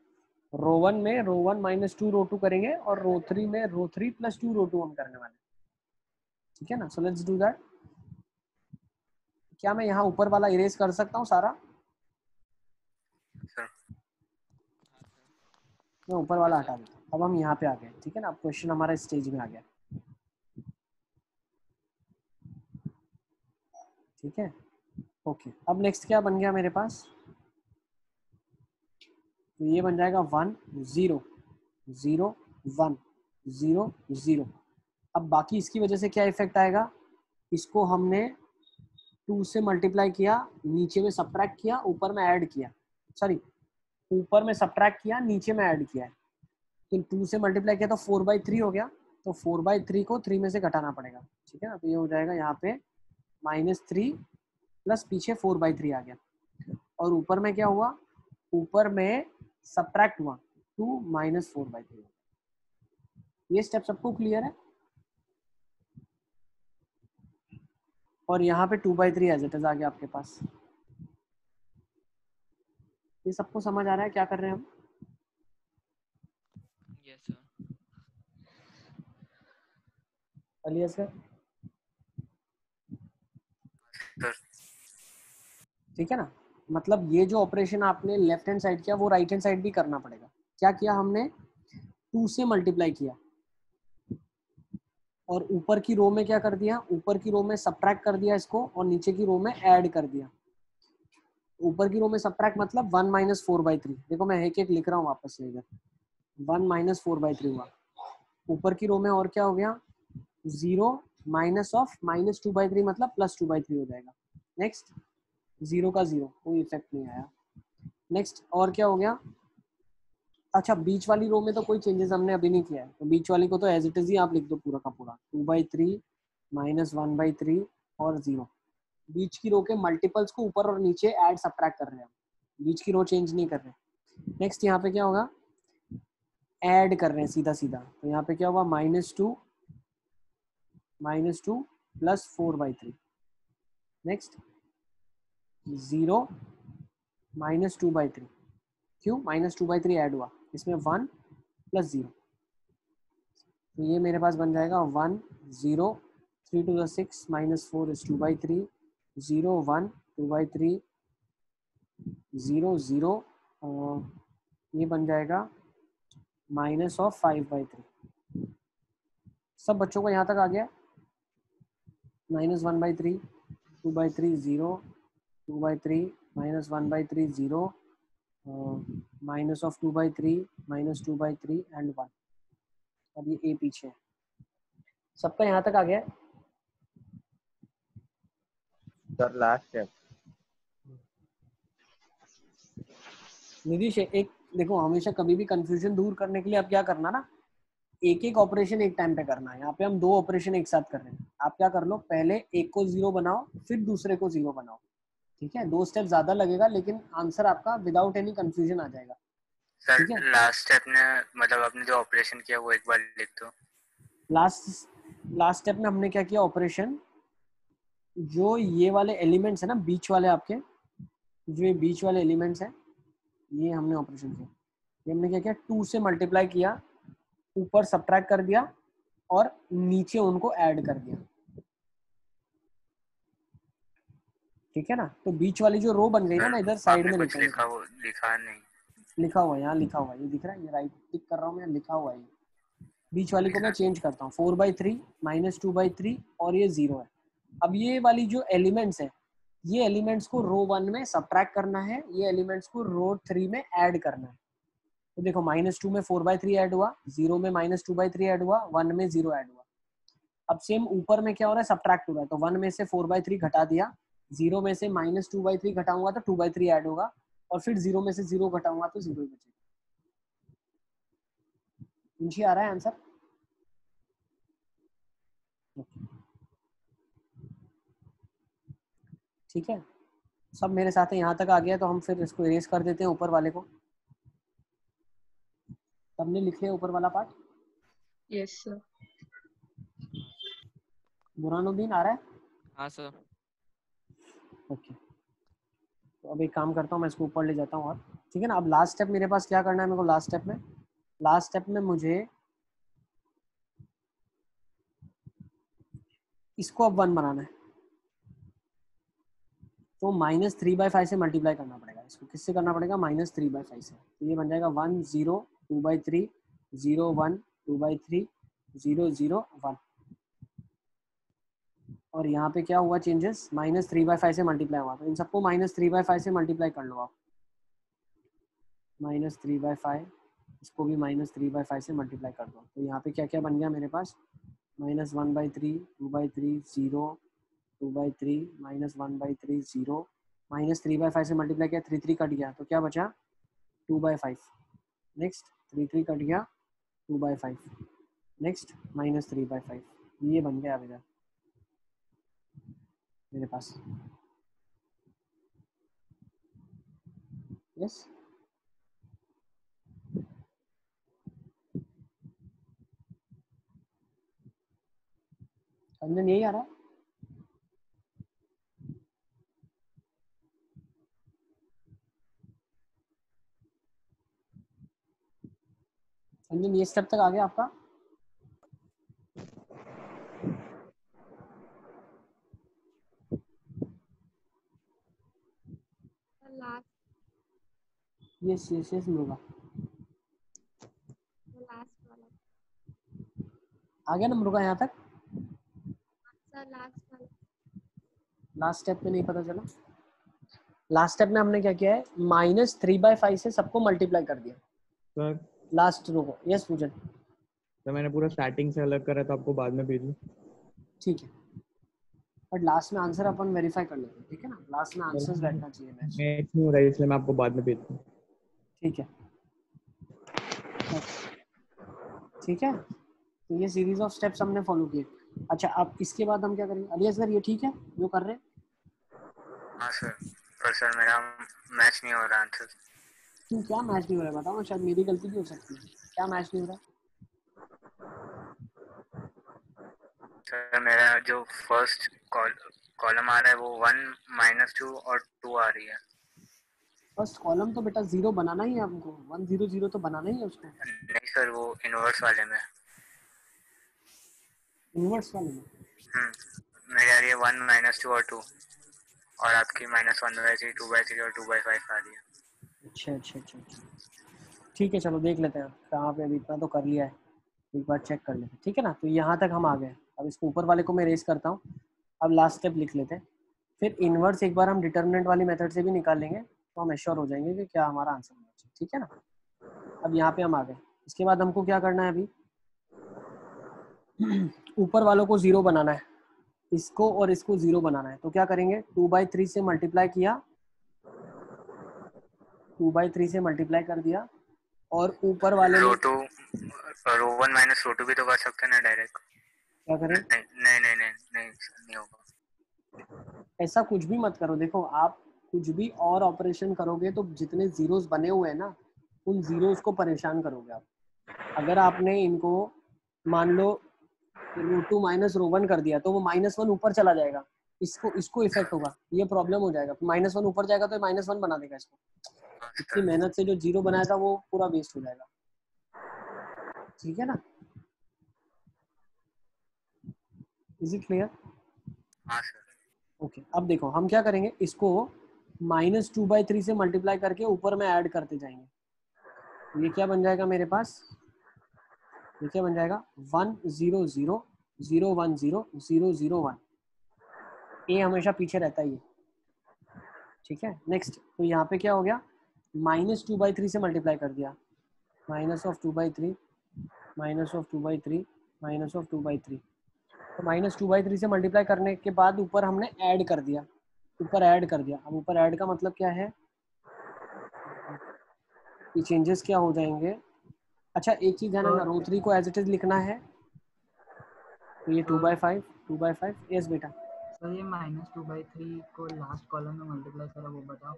रो 1 में रो 1 -2 रो 2 करेंगे और रो 3 में रो 3 प्लस 2 रो 2 हम करने वाले हैं। ठीक है ना, सो लेट्स डू दैट। क्या मैं यहाँ ऊपर वाला इरेज कर सकता हूँ सारा? सर मैं ऊपर वाला हटा देता हूँ। अब हम यहाँ पे आ गए। ठीक है ना, अब क्वेश्चन हमारा स्टेज में आ गया। ठीक है, ओके। अब नेक्स्ट क्या बन गया मेरे पास, तो ये बन जाएगा 1 0 0 1 0 0। अब बाकी इसकी वजह से क्या इफेक्ट आएगा, इसको हमने 2 से मल्टीप्लाई किया, नीचे में सब्ट्रैक्ट किया, ऊपर में ऐड किया, सॉरी ऊपर में सब्ट्रैक्ट किया, नीचे में ऐड किया है। तो 2 से मल्टीप्लाई किया तो 4/3 हो गया, तो 4/3 को 3 में से घटाना पड़ेगा। ठीक है ना, तो ये हो जाएगा यहाँ पे -3 प्लस पीछे 4/3 आ गया, और ऊपर में क्या हुआ, ऊपर में सब्ट्रैक्ट हुआ 2 - 4/3। ये स्टेप सबको क्लियर है? और यहाँ पे 2/3 एज इट इज आ गया आपके पास। ये सबको समझ आ रहा है क्या कर रहे हैं हम? Yes sir. अलिया सर, ठीक है ना, मतलब ये जो ऑपरेशन आपने लेफ्ट हैंड साइड किया वो राइट हैंड साइड भी करना पड़ेगा। क्या किया हमने, 2 से मल्टीप्लाई किया और ऊपर की रो में क्या कर दिया, ऊपर की रो में सब्ट्रैक्ट कर दिया इसको और नीचे की रो में ऐड कर दिया। ऊपर की रो में सब्ट्रैक्ट मतलब 1 माइनस 4/3। देखो मैं एक एक लिख रहा हूँ वापस से इधर, 1 माइनस 4/3 हुआ। ऊपर की रो में और क्या हो गया, 0 माइनस ऑफ माइनस 2/3 मतलब प्लस 2/3 हो जाएगा। नेक्स्ट 0 का 0, कोई इफेक्ट नहीं आया। नेक्स्ट और क्या हो गया, अच्छा बीच वाली रो में तो कोई चेंजेस हमने अभी नहीं किया है, तो बीच वाली को तो एज इट इज ही आप लिख दो पूरा का पूरा, 2/3 माइनस 1/3 और 0। बीच की रो के मल्टीपल्स को ऊपर और नीचे ऐड सब्ट्रैक्ट कर रहे हैं, बीच की रो चेंज नहीं कर रहे। नेक्स्ट यहाँ पे क्या होगा, ऐड कर रहे हैं सीधा सीधा, तो यहाँ पे क्या होगा, -2 प्लस 4/3। नेक्स्ट 0 माइनस 2/3, क्यों -2/3 ऐड हुआ, इसमें 1 प्लस 0, तो ये मेरे पास बन जाएगा 1 0 3 to the 6 minus 4 is 2/3 0 1 2/3 0 0 ये बन जाएगा माइनस ऑफ 5/3। सब बच्चों को यहाँ तक आ गया, -1/3 2/3 0 2/3 -1/3 0 माइनस ऑफ 2/3 -2/3 एंड 1। अब ये ए पीछे है, सबका यहाँ तक आ गया। Sir last step. निधीश एक देखो, हमेशा कभी भी कंफ्यूजन दूर करने के लिए आप क्या करना ना, एक एक ऑपरेशन एक टाइम पे करना है। यहाँ पे हम 2 ऑपरेशन एक साथ कर रहे हैं, आप क्या कर लो, पहले एक को 0 बनाओ फिर दूसरे को 0 बनाओ, ठीक है। 2 स्टेप ज्यादा लगेगा लेकिन आंसर आपका विदाउट एनी कंफ्यूजन आ जाएगा। सर ठीक है, लास्ट स्टेप ने मतलब आपने जो ऑपरेशन किया वो एक बार लिख दो। लास्ट स्टेप में हमने क्या किया ऑपरेशन, जो ये वाले एलिमेंट्स है ना बीच वाले आपके, जो ये बीच वाले एलिमेंट्स हैं, ये हमने ऑपरेशन किया। ये हमने क्या किया, 2 से मल्टीप्लाई किया, ऊपर सब्ट्रैक्ट कर दिया और नीचे उनको ऐड कर दिया, ठीक है ना। तो बीच वाली जो रो बन गई ना, सर मैं इधर साइड आपने में कुछ लिखा हूँ, लिखा नहीं। लिखा हुआ है यहाँ, लिखा हुआ है, ये दिख रहा है, ये राइट टिक कर रहा हूँ मैं, लिखा हुआ है ये। बीच वाली को मैं चेंज करता हूँ, 4/3 -2/3 और ये 0 है। अब ये वाली जो एलिमेंट्स है, ये एलिमेंट्स को रो 1 में सब्ट्रैक्ट करना है, ये एलिमेंट्स को रो 3 में ऐड करना है। तो देखो -2 में 4/3 ऐड हुआ, 0 में -2/3 ऐड हुआ, 1 में 0 ऐड हुआ। अब सेम ऊपर में क्या हो रहा है, सब्ट्रैक्ट हो रहा है, तो 1 में से 4/3 घटा दिया, 0 में से -2/3 घटाऊंगा तो 2/3 ऐड होगा, और फिर 0 में से 0 घटाऊंगा तो 0 ही बचेगा। मुझे आ रहा है आंसर? ठीक है, सब मेरे साथ है, यहाँ तक आ गया, तो हम फिर इसको इरेज कर देते हैं ऊपर वाले को। सबने लिख लिया ऊपर वाला पार्ट? Yes sir. बुरहानुद्दीन आ रहा है? हाँ सर। ओके, तो अब एक काम करता हूँ, मैं इसको ऊपर ले जाता हूँ और, ठीक है ना। अब लास्ट स्टेप मेरे पास क्या करना है, मेरे को लास्ट स्टेप में मुझे इसको अब 1 बनाना है, तो -3/5 से मल्टीप्लाई करना पड़ेगा इसको। किससे करना पड़ेगा, -3/5 से। तो ये बन जाएगा 1 0 2/3 0 1 2/3 0 0 1। और यहाँ पे क्या हुआ चेंजेस, -3/5 से मल्टीप्लाई हुआ, तो इन सबको -3/5 से मल्टीप्लाई कर लो आप। -3/5, इसको भी -3/5 से मल्टीप्लाई कर दो। तो यहाँ पे क्या क्या बन गया मेरे पास, -1/3 2/3 0 2/3 -1/3 0 -3/5 से मल्टीप्लाई किया, 3 3 कट गया, तो क्या बचा 2/5। नेक्स्ट 3 3 कट गया, 2/5। नेक्स्ट -3/5, ये बन गया अब इधर मेरे पास। यस, अंजन यही आ रहा है? अंजन ये स्टेप तक आ गया आपका? लास्ट यस यस यस, होगा। लास्ट आ गया नंबर का यहाँ तक? सर लास्ट वाला लास्ट स्टेप में नहीं पता चला? लास्ट स्टेप में हमने क्या किया है, -3/5 से सबको मल्टीप्लाई कर दिया सर लास्ट रो को। यस पूजन, तो मैंने पूरा स्टार्टिंग से अलग करा तो आपको बाद में भेजूं? ठीक है, बट लास्ट में आंसर अपन वेरीफाई कर लेते हैं, ठीक है ना? लास्ट में आंसर्स बैठना चाहिए मैच, मैच नहीं हो रहा है इसलिए मैं आपको बाद में भेजता हूँ। ठीक है? ठीक है, तो ये सीरीज ऑफ स्टेप्स हमने फॉलो किए। अच्छा, अब इसके बाद हम क्या करेंगे? अलिया सर ये ठीक है जो कर रहे हैं? हाँ सर, पर सर मेरा मैच नहीं हो रहा आंसर। क्यों, क्या मैच नहीं हो रहा है बताओ? शायद मेरी गलती भी हो सकती है, क्या मैच नहीं हो रहा है? सर मेरा जो फर्स्ट कॉलम आ रहा है वो 1 -2 और 2 आ रही है। फर्स्ट कॉलम तो बेटा 0 बनाना ही है हमको, 1 0 0 तो बनाना ही है उसको, नहीं सर, वो इनवर्स वाले में। इनवर्स वाले में। मेरी आ रही है 1 -2 और 2, और आपकी -1/3, 2/3 और 2/5 आ रही है। अच्छा अच्छा अच्छा अच्छा, ठीक है, चलो देख लेते हैं कहाँ पे। अभी इतना तो कर लिया है, एक बार चेक कर लेते हैं, ठीक है ना? तो यहाँ तक हम आ गए। अब इसको ऊपर वाले को मैं रेस करता हूँ। अब लास्ट स्टेप लिख लेते हैं, फिर इनवर्स एक बार हम डिटर्मिनेंट वाली मेथड से भी निकाल लेंगे, तो हम एश्योर हो जाएंगे कि क्या हमारा आंसर होना चाहिए, ठीक है ना? अब यहाँ पे हम आ गए। इसके बाद हमको क्या करना है? अभी ऊपर वालों को 0 बनाना है, इसको और इसको 0 बनाना है। तो क्या करेंगे? 2/3 से मल्टीप्लाई किया, 2/3 से मल्टीप्लाई कर दिया, और ऊपर वाले में रो 1 माइनस रो 2 भी तो कर सकते हैं ना डायरेक्ट। क्या करें? नहीं नहीं नहीं नहीं नहीं, नहीं होगा। ऐसा कुछ भी मत करो। देखो, आप कुछ भी और ऑपरेशन करोगे तो जितने जीरोस बने हुए हैं ना, उन जीरोस को परेशान करोगे आप। अगर आपने इनको मान लो √2 - √1 कर दिया, तो वो -1 ऊपर चला जाएगा, इसको इफेक्ट होगा, ये प्रॉब्लम हो जाएगा। -1 ऊपर जाएगा तो -1 बना देगा इसको। इतनी मेहनत से जो 0 बनाया था वो पूरा वेस्ट हो जाएगा, ठीक है ना? Is it clear? हाँ सर। ओके, अब देखो हम क्या करेंगे, इसको -2/3 से मल्टीप्लाई करके ऊपर में ऐड करते जाएंगे। ये क्या बन जाएगा मेरे पास? ये क्या बन जाएगा? 1 0 0 0 1 0 0 0 1। ए हमेशा पीछे रहता ही है, ठीक है? नेक्स्ट, तो यहाँ पे क्या हो गया? -2/3 से मल्टीप्लाई कर दिया, -2/3 -2/3 -2/3। तो -2/3 से मल्टीप्लाई करने के बाद ऊपर हमने ऐड कर दिया, ऊपर ऐड कर दिया। अब ऊपर ऐड का मतलब क्या है? ये चेंजेस क्या हो जाएंगे? अच्छा, एक चीज ध्यान रखना, रो 3 को एज इट इज लिखना है, तो ये 2/5 2/5। यस बेटा, सर ये -2/3 को लास्ट कॉलम में मल्टीप्लाई करा, वो बताओ।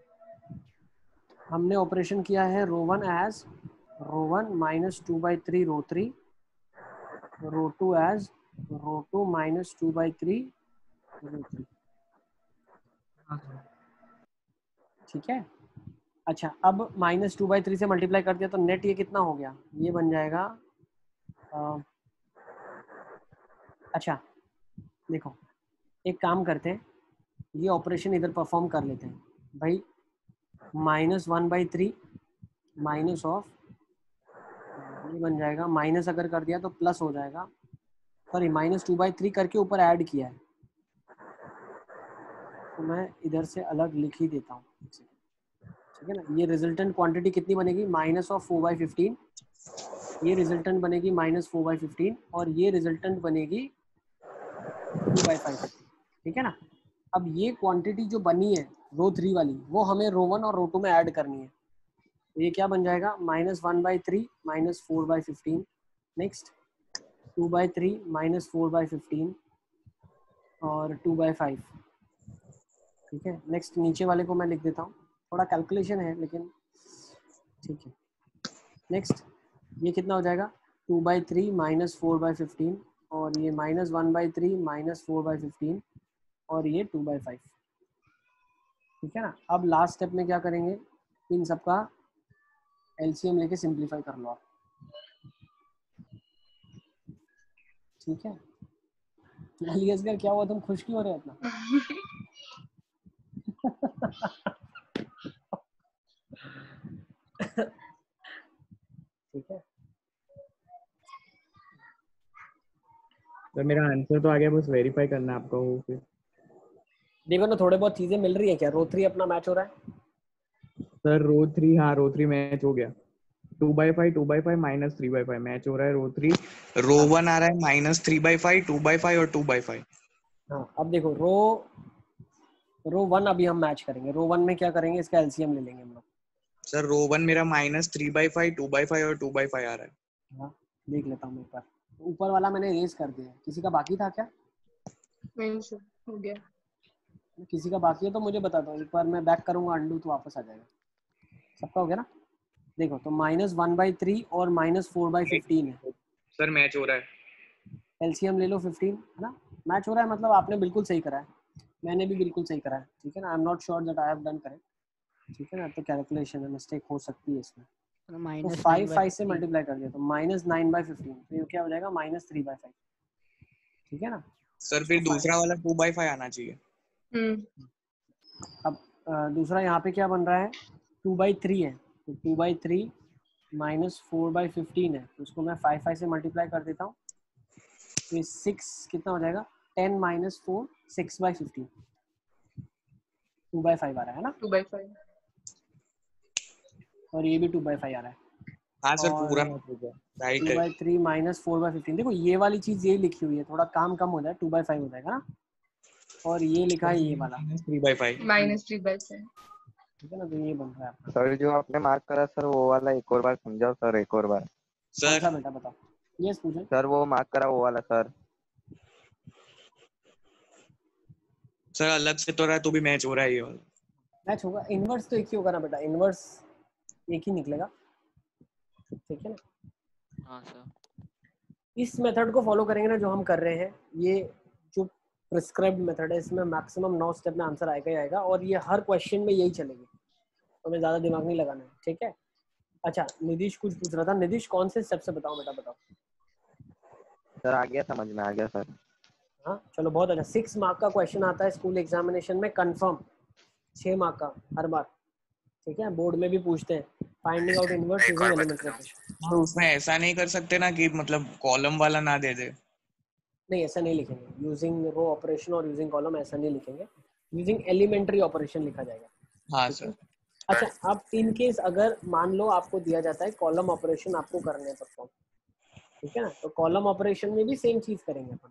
हमने ऑपरेशन किया है रो 1 एज रो 1 -2/3 रो 3, रो 2 एज रो 2 -2/3 रो 3, हाँ सर। ठीक है? अच्छा, अब -2/3 से मल्टीप्लाई कर दिया तो नेट ये कितना हो गया? ये बन जाएगा अच्छा देखो, एक काम करते हैं, ये ऑपरेशन इधर परफॉर्म कर लेते हैं भाई। -1/3 माइनस ऑफ, ये बन जाएगा, माइनस अगर कर दिया तो प्लस हो जाएगा, सॉरी -2/3 करके ऊपर ऐड किया है, तो मैं इधर से अलग लिख ही देता हूँ, ठीक है ना? ये रिजल्टेंट क्वांटिटी कितनी बनेगी? -4/15। ये रिजल्टेंट बनेगी -4/15, और ये रिजल्टेंट बनेगी 2/5, ठीक है ना? अब ये क्वांटिटी जो बनी है रो 3 वाली, वो हमें रो 1 और रो 2 में ऐड करनी है। तो ये क्या बन जाएगा? -1/3 -4/15। नेक्स्ट 2/3 -4/15 और 2/5, ठीक है? नेक्स्ट नीचे वाले को मैं लिख देता हूँ, थोड़ा कैलकुलेशन है लेकिन ठीक है। नेक्स्ट ये कितना हो जाएगा? 2/3 -4/15, और ये -1/3 -4/15, और ये 2/5, ठीक है ना? अब लास्ट स्टेप में क्या करेंगे? इन सबका एलसीएम लेके सिंप्लीफाई कर लो आप, ठीक है? अलियासगर क्या हुआ, तुम खुश क्यों हो रहे हो इतना? ठीक है, सर मेरा आंसर तो आ गया, बस वेरीफाई करना है आपका वो फिर। देखो ना थोड़े बहुत चीजें मिल रही है क्या? रो 3 अपना मैच हो रहा है? सर रो 3, हाँ रो 3 मैच हो गया। 2/5 2/5 -3/5 मैच हो रहा है रो 3। रो 1 आ रहा है -3/5 2/5 और 2/5। हाँ अब देखो रो 1 अभी हम मैच करेंगे। रो 1 में क्या करेंगे, इसका एलसीएम ले लेंगे हम लोग। सर रो 1 मेरा -3/5 2/5 और 2/5 आ रहा है। हाँ देख लेता हूँ एक बार। ऊपर वाला मैंने रेज कर दिया है, किसी का बाकी था क्या? नहीं सर, हो गया। किसी का बाकी है तो मुझे बता दो, एक बार मैं बैक करूंगा अंडू तो वापस आ जाएगा। सबका हो गया ना? देखो तो -1/3 और -4/15 है। सर मैच हो रहा है। एलसीएम ले लो 15 है ना। मैच हो रहा है मतलब आपने बिल्कुल सही करा है, मैंने भी बिल्कुल सही करा है, ठीक है ना। I am not sure that I have done correct, ठीक है ना। तो कैलकुलेशन में मिस्टेक हो सकती है इसमें। तो 5 से मल्टीप्लाई कर दिया तो -9/15, तो ये क्या हो जाएगा -3/5, ठीक है ना। सर फिर दूसरा वाला 2/5 आना चाहिए। अब दूसरा यहाँ पे क्या बन रहा है, 2/3 है, तो 2/3 -4/15 है, तो उसको मैं 5 से मल्टीप्लाई कर देता हूँ। तो ये 6 कितना हो जाएगा, 10 - 4 6/15, 2/5 आ रहा है ना। 2/5 और ये भी 2/5 आ रहा है। हाँ सर और पूरा मैच हो गया, राइट है। 2/3 -4/15, देखो ये वाली चीज ये लिखी हुई है, थोड़ा काम कम हो जाए 2/5 हो जाएगा ना। और ये लिखा है ये वाला, -3/5। -3/5 ठीक है ना। तो ये बन रहा है आपका। सर जो आपने मार्क करा सर वो वाला एक और बार समझाओ सर, एक और बार। कौन सा सर बेटा बताओ? यस पूछे सर वो मार्क करा वो वाला सर। सर अलग से तो रहा है तो भी मैच हो रहा है ये वाला। मैच होगा। इनवर्स तो एक ही होगा ना बेटा, इनवर्स एक ही निकलेगा, ठीक है ना। हाँ सर। इस मेथड को फॉलो करेंगे ना जो हम कर रहे हैं, ये जो प्रिस्क्राइब्ड मेथड है, इसमें मैक्सिमम 9 स्टेप में आंसर आएगा ही आएगा, और ये हर क्वेश्चन में यही चलेगी, तो हमें ज़्यादा दिमाग नहीं लगाना है, ठीक है। अच्छा निधिश कुछ पूछ रहा था, निधिश कौन से स्टेप से बताओ बेटा बताओ। सर आ गया, समझ में आ गया सर। हाँ चलो बहुत अच्छा। 6 मार्क का क्वेश्चन आता है स्कूल एग्जामिनेशन में कंफर्म, 6 मार्क का हर बार, ठीक है। बोर्ड में भी पूछते हैं, फाइंडिंग आउट इनवर्स एक और यूजिंग बताता एलिमेंट्री हूँ। ऑपरेशन। और उसमें ऐसा नहीं कर सकते ना कि मतलब कॉलम वाला ना दे दे। नहीं ऐसा नहीं लिखेंगे, यूजिंग रो ऑपरेशन और यूजिंग कॉलम ऐसा नहीं लिखेंगे, यूजिंग एलिमेंट्री ऑपरेशन लिखा जाएगा, हाँ ठीक है। सर। अच्छा अब इन केस अगर मान लो आपको दिया जाता है कॉलम ऑपरेशन आपको करने हैं परफॉर्म, ठीक है ना, तो कॉलम ऑपरेशन में भी सेम चीज करेंगे अपन,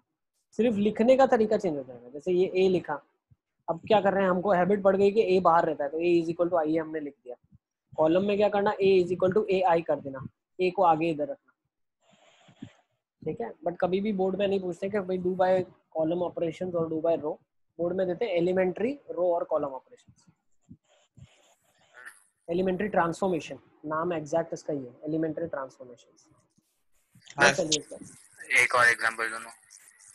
सिर्फ लिखने का तरीका चेंज हो जाएगा। जैसे ये ए लिखा, अब क्या कर रहे हैं, हमको हैबिट पड़ गई कि ए बाहर रहता है तो ए इज इक्वल टू आई हमने लिख दिया। कॉलम में क्या करना, ए इज इक्वल टू ए आई कर देना, ए को आगे इधर रखना, ठीक है। बट कभी भी बोर्ड में नहीं पूछते कि भाई डू बाय कॉलम ऑपरेशन और डू बाय रो, बोर्ड में देते हैं एलिमेंट्री रो और कॉलम ऑपरेशन, एलिमेंट्री ट्रांसफॉर्मेशन, नाम एग्जैक्ट इसका ही है, एलिमेंट्री ट्रांसफॉर्मेशन। हाँ चलिए सर एक और एग्जांपल दोनों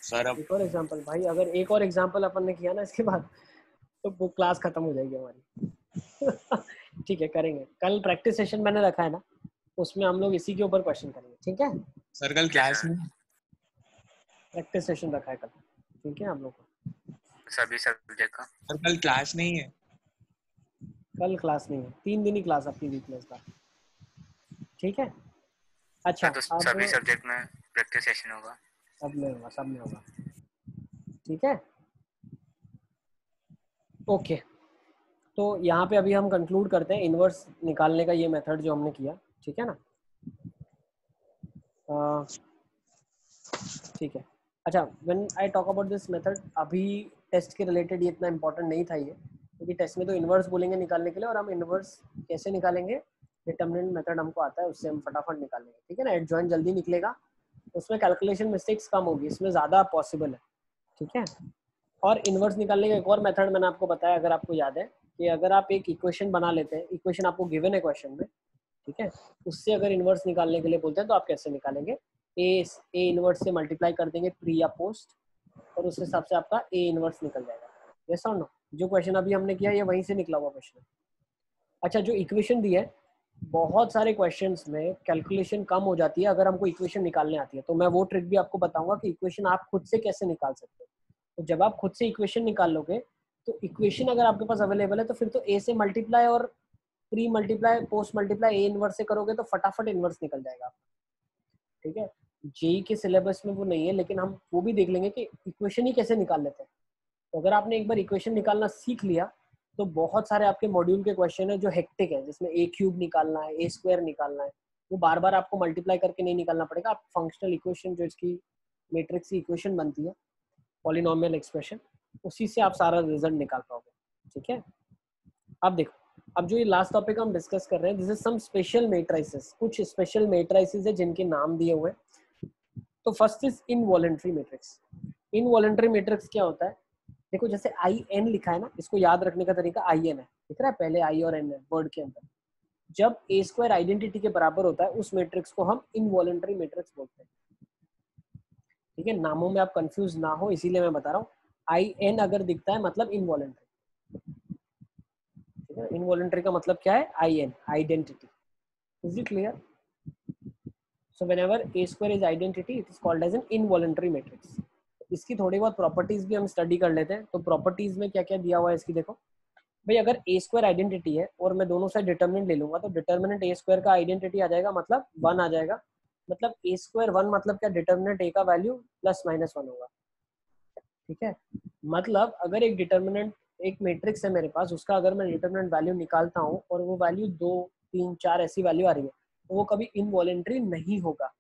सर अब एक और एग्जांपल, भाई अगर एक और एग्जांपल अपन ने किया ना इसके बाद तो वो क्लास खत्म हो जाएगी हमारी ठीक है करेंगे, कल प्रैक्टिस सेशन मैंने रखा है ना, उसमें हम लोग इसी के ऊपर क्वेश्चन करेंगे, ठीक है। सर कल क्लास में प्रैक्टिस सेशन रखा है कल, ठीक है हम लोग को। सभी सब्जेक्ट का। सर कल क्लास नहीं है। कल क्लास नहीं है, 3 दिन ही क्लास आपकी वीक में इस बार, ठीक है। अच्छा तो अब सभी सब्जेक्ट में प्रैक्टिस सेशन होगा। सब में होगा, सब में होगा, ठीक है। ओके तो यहाँ पे अभी हम कंक्लूड करते हैं इनवर्स निकालने का ये मेथड जो हमने किया, ठीक है ना। ठीक है। अच्छा when I talk about this method, अभी टेस्ट के रिलेटेड ये इतना इंपॉर्टेंट नहीं था ये, क्योंकि टेस्ट में तो इनवर्स बोलेंगे निकालने के लिए, और हम इनवर्स कैसे निकालेंगे, डिटरमिनेंट मेथड हमको आता है, उससे हम फटाफट निकालेंगे, ठीक है ना। एडजॉइंट जल्दी निकलेगा, उसमें कैलकुलेशन मिस्टेक्स कम होगी, इसमें ज़्यादा पॉसिबल है, ठीक है। और इनवर्स निकालने का एक और मेथड मैंने आपको बताया, अगर आपको याद है, कि अगर आप एक इक्वेशन बना लेते हैं, इक्वेशन आपको गिवन है क्वेश्चन में, ठीक है, उससे अगर इनवर्स निकालने के लिए बोलते हैं तो आप कैसे निकालेंगे, ए इनवर्स से मल्टीप्लाई कर देंगे प्री या पोस्ट, और उस हिसाब से आपका ए इनवर्स निकल जाएगा। यस और नो? जो क्वेश्चन अभी हमने किया ये वहीं से निकला हुआ क्वेश्चन है। अच्छा जो इक्वेशन दी है, बहुत सारे क्वेश्चंस में कैलकुलेशन कम हो जाती है अगर हमको इक्वेशन निकालने आती है, तो मैं वो ट्रिक भी आपको बताऊंगा कि इक्वेशन आप खुद से कैसे निकाल सकते हो। तो जब आप खुद से इक्वेशन निकाल लोगे, तो इक्वेशन अगर आपके पास अवेलेबल है तो फिर तो ए से मल्टीप्लाई और pre multiply post multiply A inverse से करोगे तो फटाफट इनवर्स निकल जाएगा, ठीक है। जेई के सिलेबस में वो नहीं है, लेकिन हम वो भी देख लेंगे कि इक्वेशन ही कैसे निकाल लेते हैं। तो अगर आपने एक बार इक्वेशन निकालना सीख लिया तो बहुत सारे आपके मॉड्यूल के क्वेश्चन है जो हेक्टिक है, जिसमें ए क्यूब निकालना है, ए स्क्वायर निकालना है, वो बार बार आपको मल्टीप्लाई करके नहीं निकालना पड़ेगा। आप फंक्शनल इक्वेशन जो इसकी मैट्रिक्स की इक्वेशन बनती है, पॉलिनोमियल एक्सप्रेशन, उसी से आप सारा रिजल्ट निकाल पाओगे। ठीक है, अब देखो, अब जो ये लास्ट टॉपिक हम डिस्कस कर रहे हैं, this is some special matrices. कुछ स्पेशल मैट्रिसेस है जिनके नाम दिए हुए हैं। तो first is involuntary matrix. Involuntary matrix क्या होता है? देखो जैसे आई एन लिखा है ना, इसको याद रखने का तरीका आई एन है, दिख रहा है पहले आई और एन है वर्ड के अंदर। जब ए स्क्वायर आइडेंटिटी के बराबर होता है उस मैट्रिक्स को हम इनवॉलंटरी मैट्रिक्स बोलते हैं। ठीक है, नामों में आप कंफ्यूज ना हो इसीलिए मैं बता रहा हूँ। आई एन अगर दिखता है मतलब इनवॉलंटरी। ठीक है, इनवॉलंटरी का मतलब क्या है? I N, identity. Is it clear? So whenever A square is identity it is called as an involuntary matrix. इसकी थोड़ी बहुत प्रॉपर्टीज भी हम स्टडी कर लेते हैं। तो प्रॉपर्टीज में क्या क्या दिया हुआ है इसकी देखो भाई। अगर ए स्क्वायर आइडेंटिटी है और मैं दोनों साइड डिटर्मिनेंट ले लूंगा तो डिटर्मिनेंट ए स्क्वायर का आइडेंटिटी आ जाएगा, मतलब 1 आ जाएगा। मतलब ए स्क्वायर 1 मतलब क्या? डिटर्मिनेंट ए का वैल्यू प्लस माइनस 1 होगा। ठीक है, मतलब अगर एक डिटर्मिनेंट, एक मैट्रिक्स है मेरे पास, उसका अगर मैं डिटर्मिनेंट वैल्यू निकालता हूँ और वो वैल्यू 2 3 4 ऐसी वैल्यू आ रही है तो वो कभी इनवॉलंटरी नहीं होगा।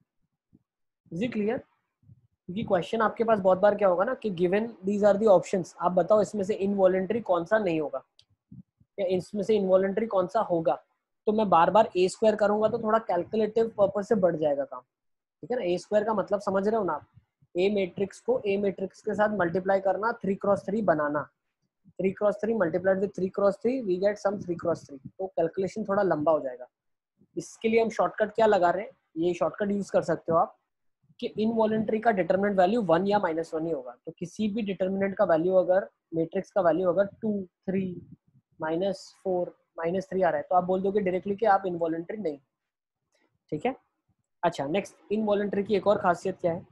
Is it clear? क्योंकि क्वेश्चन आपके पास बहुत बार क्या होगा ना कि given these are the options, आप बताओ इसमें से इनवॉलंटरी कौन सा नहीं होगा या इसमें से इनवॉलंटरी कौन सा होगा। तो मैं बार बार ए स्क्वायर करूंगा तो थोड़ा कैलकुलेटिव पर्पज से बढ़ जाएगा काम। ठीक है ना, ए स्क्वायर का मतलब समझ रहे हो ना आप? ए मैट्रिक्स को ए मैट्रिक्स के साथ मल्टीप्लाई करना, 3x3 बनाना, 3x3 multiplied with 3x3 we get some 3x3। तो कैलकुलेशन थोड़ा लंबा हो जाएगा। इसके लिए हम शॉर्टकट क्या लगा रहे हैं, ये शॉर्टकट यूज कर सकते हो आप कि इनवॉलंटरी का डिटरमिनेंट वैल्यू 1 या -1 ही होगा। तो किसी भी डिटरमिनेंट का वैल्यू अगर, मैट्रिक्स का वैल्यू अगर 2 3 -4 -3 आ रहा है तो आप बोल दोगे डायरेक्टली कि आप इनवॉलंटरी नहीं। ठीक है, अच्छा नेक्स्ट, इनवॉलंटरी की एक और खासियत क्या है?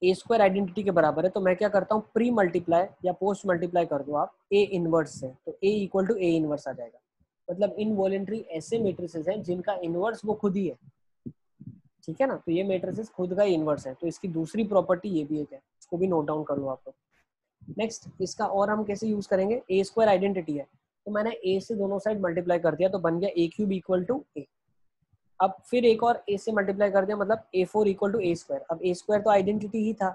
ए स्क्वायर आइडेंटिटी के बराबर है तो मैं क्या करता हूँ, प्री मल्टीप्लाई या पोस्ट मल्टीप्लाई कर दो आप ए इनवर्स से, तो ए इक्वल टू ए इनवर्स आ जाएगा। मतलब इनवॉलंटरी ऐसे मैट्रिसेस हैं जिनका इनवर्स वो खुद ही है। ठीक है ना, तो ये मैट्रिसेस खुद का इनवर्स है। तो इसकी दूसरी प्रॉपर्टी ये भी एक है, इसको भी नोट डाउन कर लो आप लोग। नेक्स्ट, इसका और हम कैसे यूज करेंगे? ए स्क्वायर आइडेंटिटी है तो मैंने ए से दोनों साइड मल्टीप्लाई कर दिया तो बन गया ए क्यूब इक्वल टू ए। अब फिर एक और ए से मल्टीप्लाई कर दिया मतलब A4 equal to A square. अब ए स्क्वायर तो आइडेंटिटी ही था।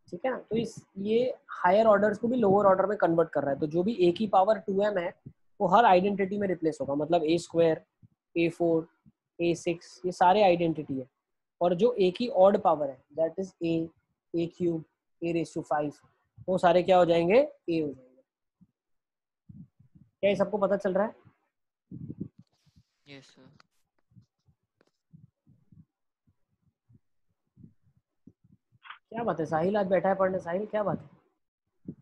ठीक है ना, तो इस ये हायर ऑर्डर्स को भी लोअर ऑर्डर में कन्वर्ट कर रहा है। तो जो भी ए की पावर 2m है वो हर आइडेंटिटी में रिप्लेस होगा। मतलब ए स्क्वायर, A4, A6 ये सारे आइडेंटिटी है। और जो ए की ऑड पावर है that is a cube, A⁵, वो सारे क्या हो जाएंगे? ए हो जाएंगे। क्या ये सबको पता चल रहा है? Yes sir. क्या बात है, साहिल आज बैठा है पढ़ने। साहिल क्या बात है?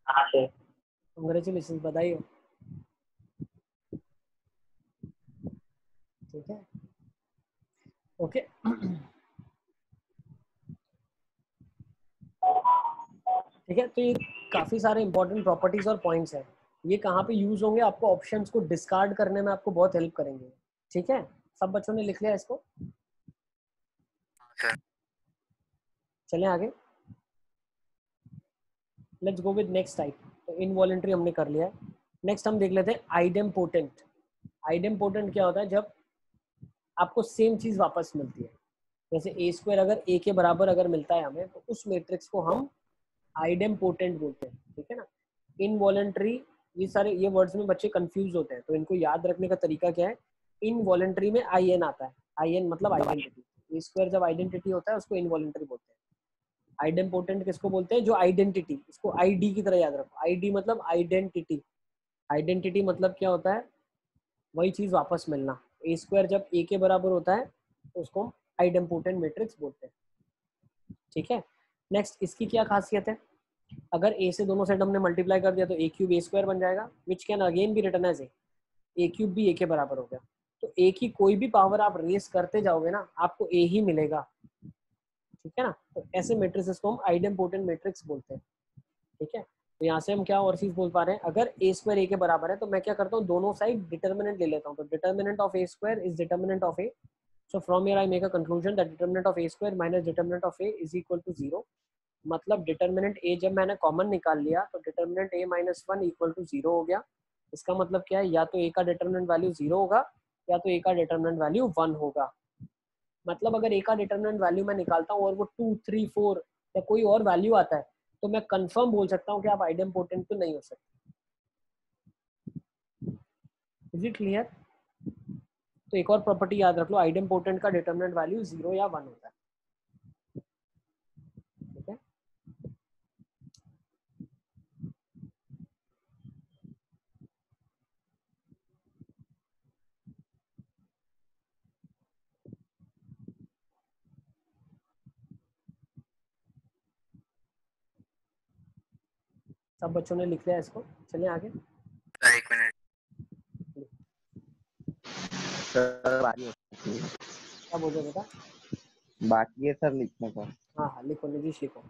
हाँ सर। कांग्रेचुलेशन, बधाई हो। ठीक है, ओके। ठीक है, तो ये काफी सारे इंपॉर्टेंट प्रॉपर्टीज और पॉइंट्स हैं। ये कहाँ पे यूज होंगे? आपको ऑप्शंस को डिस्कार्ड करने में आपको बहुत हेल्प करेंगे। ठीक है, सब बच्चों ने लिख लिया इसको? चलें आगे, let's go with next type. तो इनवॉलंटरी हमने कर लिया है। नेक्स्ट हम देख लेते हैं आइडेम्पोटेंट। आइडेम्पोटेंट क्या होता है? जब आपको सेम चीज वापस मिलती है। जैसे ए स्क्वायर अगर ए के बराबर अगर मिलता है हमें तो उस मैट्रिक्स को हम आइडेम्पोटेंट बोलते हैं। ठीक है ना, इनवॉलंटरी, ये सारे ये वर्ड्स में बच्चे कंफ्यूज होते हैं तो इनको याद रखने का तरीका क्या है? इनवॉलंटरी में आई एन आता है। आई एन मतलब आइडेंटिटी। ए स्क्वायर जब आइडेंटिटी होता है उसको इनवॉलंटरी बोलते हैं। आइडेम्पोटेंट किसको बोलते हैं? जो आइडेंटिटी, इसको आईडी की तरह याद रखो। आईडी मतलब आइडेंटिटी। आइडेंटिटी मतलब क्या होता है? वही चीज वापस मिलना। ए स्क्वायर जब ए के बराबर होता है तो उसको हम आइडेम्पोटेंट मैट्रिक्स बोलते हैं। ठीक है, नेक्स्ट इसकी क्या खासियत है? अगर ए से दोनों साइड हमने मल्टीप्लाई कर दिया तो ए क्यूब ए स्क्वायर बन जाएगा, which can again be written as A cube भी ए के बराबर हो गया। तो ए की कोई भी पावर आप रेस करते जाओगे ना आपको ए ही मिलेगा। ठीक है ना, तो ऐसे मैट्रिसेस को हम आइडेम्पोटेंट मैट्रिक्स बोलते हैं। ठीक है, तो यहाँ से हम क्या और चीज बोल पा रहे हैं? अगर ए स्क्वायर ए के बराबर है तो मैं क्या करता हूँ, दोनों साइड डिटर्मिनेंट ले लेता हूँ। तो determinant of A square is determinant of A, So from here I make a conclusion that determinant of a square minus determinant of a is equal to 0. मतलब डिटर्मिनेंट a जब मैंने common निकाल लिया तो determinant a minus 1 equal to 0 हो गया. इसका मतलब क्या है, या तो a का डिटर्मिनेंट वैल्यू 0 होगा या तो a का डिटर्मिनेंट वैल्यू 1 होगा. मतलब अगर a का डिटर्मिनेंट वैल्यू मैं निकालता हूँ और वो 2, 3, 4 या कोई और वैल्यू आता है तो मैं कंफर्म बोल सकता हूँ कि आप आइडेम्पोटेंट तो नहीं हो सकते. Is it clear? तो एक और प्रॉपर्टी याद रख लो, आइडेम्पोटेंट का डिटर्मिनेंट वैल्यू 0 या 1 होता है. ठीक है. सब बच्चों ने लिख लिया इसको, चलिए आगे. सर एक मिनट. सर बाकी है, क्या बोल रहे बेटा? बाकी है सर लिखने का. हाँ हाँ लिखो, नीतीश लिखो.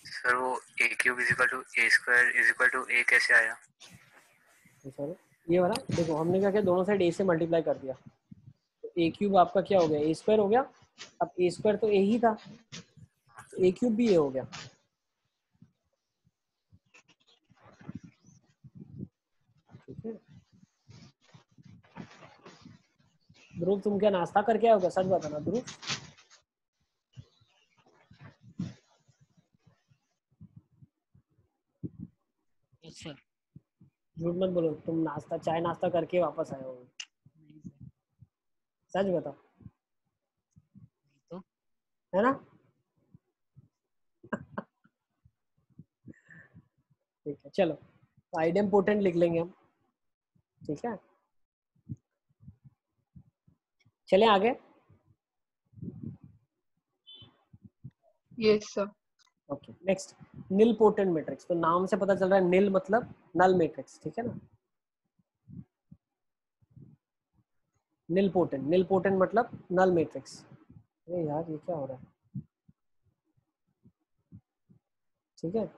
सर वो a cube is equal to a square is equal to a कैसे आया? सर ये वाला देखो, हमने क्या किया, दोनों साइड a से मल्टीप्लाई कर दिया तो a क्यूब आपका क्या हो गया, a स्क्वायर हो गया. अब a स्क्वायर तो a ही था, तो a क्यूब भी a हो गया. ठीक है. ध्रुव तुम क्या नाश्ता करके आओगे? सच बताना ध्रुव. Yes sir. झूठ मत बोलो, तुम नाश्ता चाय नाश्ता करके वापस आए हो. नहीं सर. सच बताओ, तो है ना? ठीक है चलो, तो आइडेम्पोटेंट लिख लेंगे हम. ठीक है, चले आगे. Yes, sir. ओके नेक्स्ट, निल पोटेंट मैट्रिक्स. तो नाम से पता चल रहा है निल मतलब नल मैट्रिक्स. ठीक है ना. निल पोटेंट मतलब नल मैट्रिक्स. अरे यार ये क्या हो रहा है? ठीक है,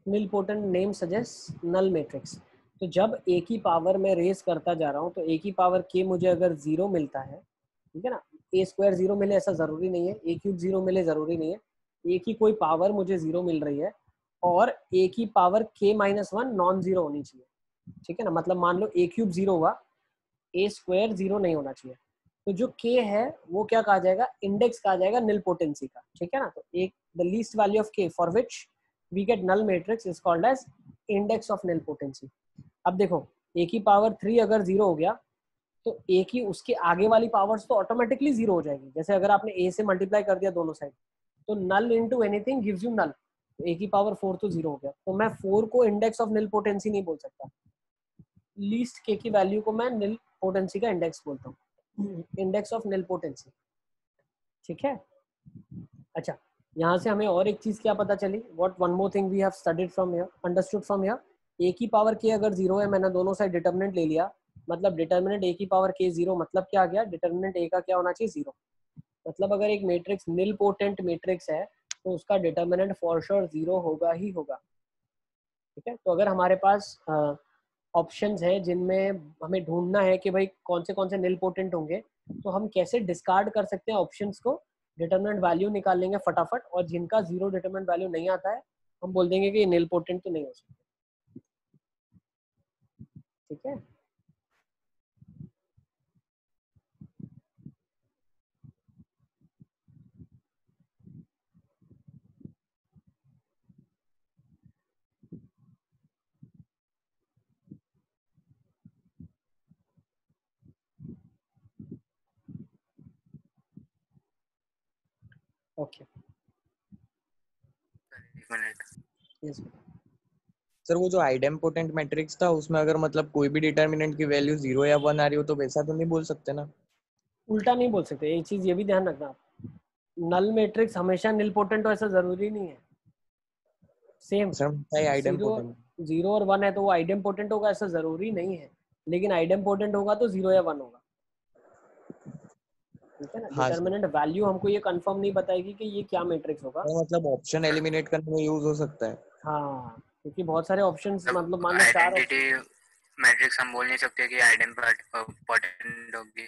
nilpotent name suggest null matrix. तो जब a की पावर में रेस करता जा रहा हूँ तो a की पावर k मुझे अगर 0 मिलता है, ठीक है ना, a स्क्वायर 0 मिले ऐसा जरूरी नहीं है, a क्यूब 0 मिले जरूरी नहीं है, a की कोई पावर मुझे 0 मिल रही है और a की power k minus 1 non zero होनी चाहिए. ठीक है ना. मतलब मान लो a क्यूब 0 हुआ, a स्क्वायर 0 नहीं होना चाहिए. तो जो k है वो क्या कहा जाएगा, इंडेक्स कहा जाएगा निल पोटेंसी का. ठीक है ना. तो एक the least value of k for which we get null matrix is called as index of nil potency. अब देखो a की पावर 3 अगर 0 हो गया तो a की उसके आगे वाली पावर्स तो ऑटोमेटिकली 0 हो जाएगी. जैसे अगर आपने a से मल्टीप्लाई कर दिया दोनों साइड तो null into anything gives you null. a की पावर 4 तो 0 हो गया, तो मैं 4 को इंडेक्स ऑफ निल पोटेंसी नहीं बोल सकता. लीस्ट k की वैल्यू को मैं निल पोटेंसी का इंडेक्स बोलता हूँ, इंडेक्स ऑफ निल पोटेंसी. ठीक है. अच्छा, यहाँ से हमें और एक चीज क्या पता चली, what one more thing we have studied from here, understood from here. a की पावर k अगर 0 है, मैंने दोनों साइड डिटर्मिनेंट ले लिया, मतलब डिटर्मिनेंट a की पावर k 0 मतलब क्या आ गया, डिटर्मिनेंट a का क्या होना चाहिए, 0. मतलब अगर एक मैट्रिक्स निल पोटेंट मैट्रिक्स है तो उसका डिटर्मिनेंट फॉर श्योर 0 होगा ही होगा. ठीक है. तो अगर हमारे पास ऑप्शंस है जिनमें हमें ढूंढना है कि भाई कौन से निल पोटेंट होंगे, तो हम कैसे डिस्कार्ड कर सकते हैं ऑप्शंस को, डिटरमिनेंट वैल्यू निकाल लेंगे फटाफट, और जिनका 0 डिटरमिनेंट वैल्यू नहीं आता है हम बोल देंगे कि ये निल पोटेंट तो नहीं हो सकते. ठीक है. ओके एक मिनट. यस. सर वो जो आइडेम्पोटेंट मैट्रिक्स था उसमें अगर मतलब कोई भी डिटर्मिनेंट की वैल्यू 0 या 1 आ रही हो तो वैसा तो नहीं बोल सकते ना? उल्टा नहीं बोल सकते, एक चीज ये भी ध्यान रखना, नल मैट्रिक्स हमेशा निल पोटेंट हो ऐसा जरूरी नहीं है. सेम सर आइडेम्पोटेंट 0 और 1 है तो वो आइडेम्पोटेंट होगा ऐसा जरूरी नहीं है, लेकिन आइडेम्पोटेंट होगा तो 0 या 1 होगा. ठीक है ना। हाँ सर, डिटर्मिनेंट वैल्यू हमको ये कंफर्म नहीं बताएगी कि ये क्या मैट्रिक्स होगा। तो मतलब ऑप्शन एलिमिनेट करने में यूज हो सकता है। हाँ, क्योंकि बहुत सारे ऑप्शंस, मतलब मान लो 4 आइडेंटिटी मैट्रिक्स हम बोल नहीं सकते कि आइडेंटिटी होगी।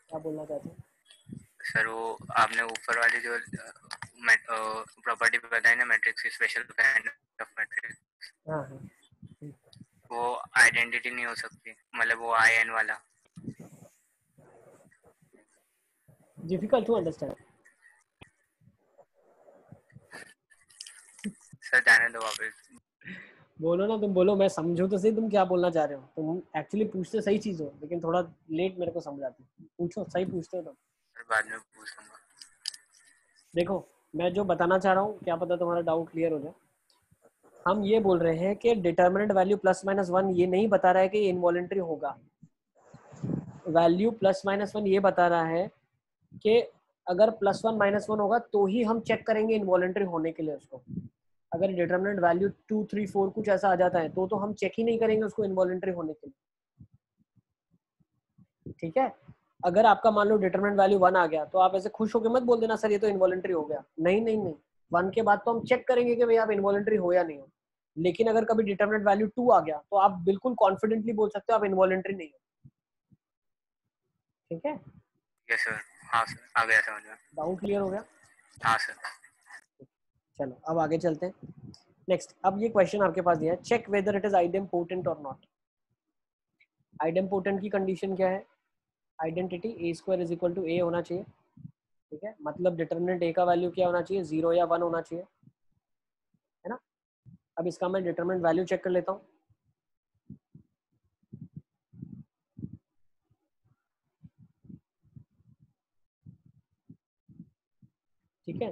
क्या बोलना चाहते हैं? सर वो आपने ऊपर वाली जो प्रॉपर्टी बताई ना मैट्रिक्स की, स्पेशल काइंड ऑफ मैट्रिक्स, हाँ हाँ, वो आइडेंटिटी नहीं हो सकती, मतलब वो आई एन वाला। Difficult to understand. सर जाने दो वापस। बोलो ना, तुम बोलो, मैं समझूं तो सही तुम क्या बोलना चाह रहे हो। तुम एक्चुअली पूछते सही चीज हो, लेकिन थोड़ा लेट मेरे को समझ आती। पूछो, सही पूछते हो तुम। सर बाद में पूछ लूंगा। देखो, मैं जो बताना चाह रहा हूँ, क्या पता तुम्हारा डाउट क्लियर हो जाए। हम ये बोल रहे हैं कि डिटर्मिनेंट वैल्यू +-1 ये नहीं बता रहा है कि ये इनवॉलेंट्री होगा। वैल्यू +-1 ये बता रहा है कि अगर +1 -1 होगा तो ही हम चेक करेंगे इनवॉलेंट्री होने के लिए उसको। अगर डिटर्मिनेंट वैल्यू 2, 3, 4 कुछ ऐसा आ जाता है तो हम चेक ही नहीं करेंगे उसको इनवॉलेंट्री होने के लिए। ठीक है। अगर आपका मान लो डिटरमिनेंट वैल्यू 1 आ गया तो आप ऐसे खुश होकर मत बोल देना सर ये तो इनवॉलेंट्री हो गया। नहीं नहीं नहीं, 1 के बाद तो हम चेक करेंगे कि भाई आप इनवॉलेंट्री हो या नहीं हो। लेकिन अगर कभी डिटरमिनेंट वैल्यू 2 आ गया तो आप बिल्कुल कॉन्फिडेंटली बोल सकते हो आप इनवॉलेंट्री नहीं हो। ठीक है, यस सर। हाँ सर, आ गया समझ में। डाउट क्लियर हो गया। हाँ सर। चलो अब आगे चलते हैं। नेक्स्ट, अब ये क्वेश्चन आपके पास दिया है, check whether it is idempotent और नॉट। आइडेम्पोटेंट की कंडीशन क्या है? आइडेंटिटी a² = a होना चाहिए। ठीक है, मतलब डिटरमिनेंट a का वैल्यू क्या होना चाहिए? 0 या 1 होना चाहिए, है ना। अब इसका मैं डिटरमिनेंट वैल्यू चेक कर लेता हूँ। ठीक है,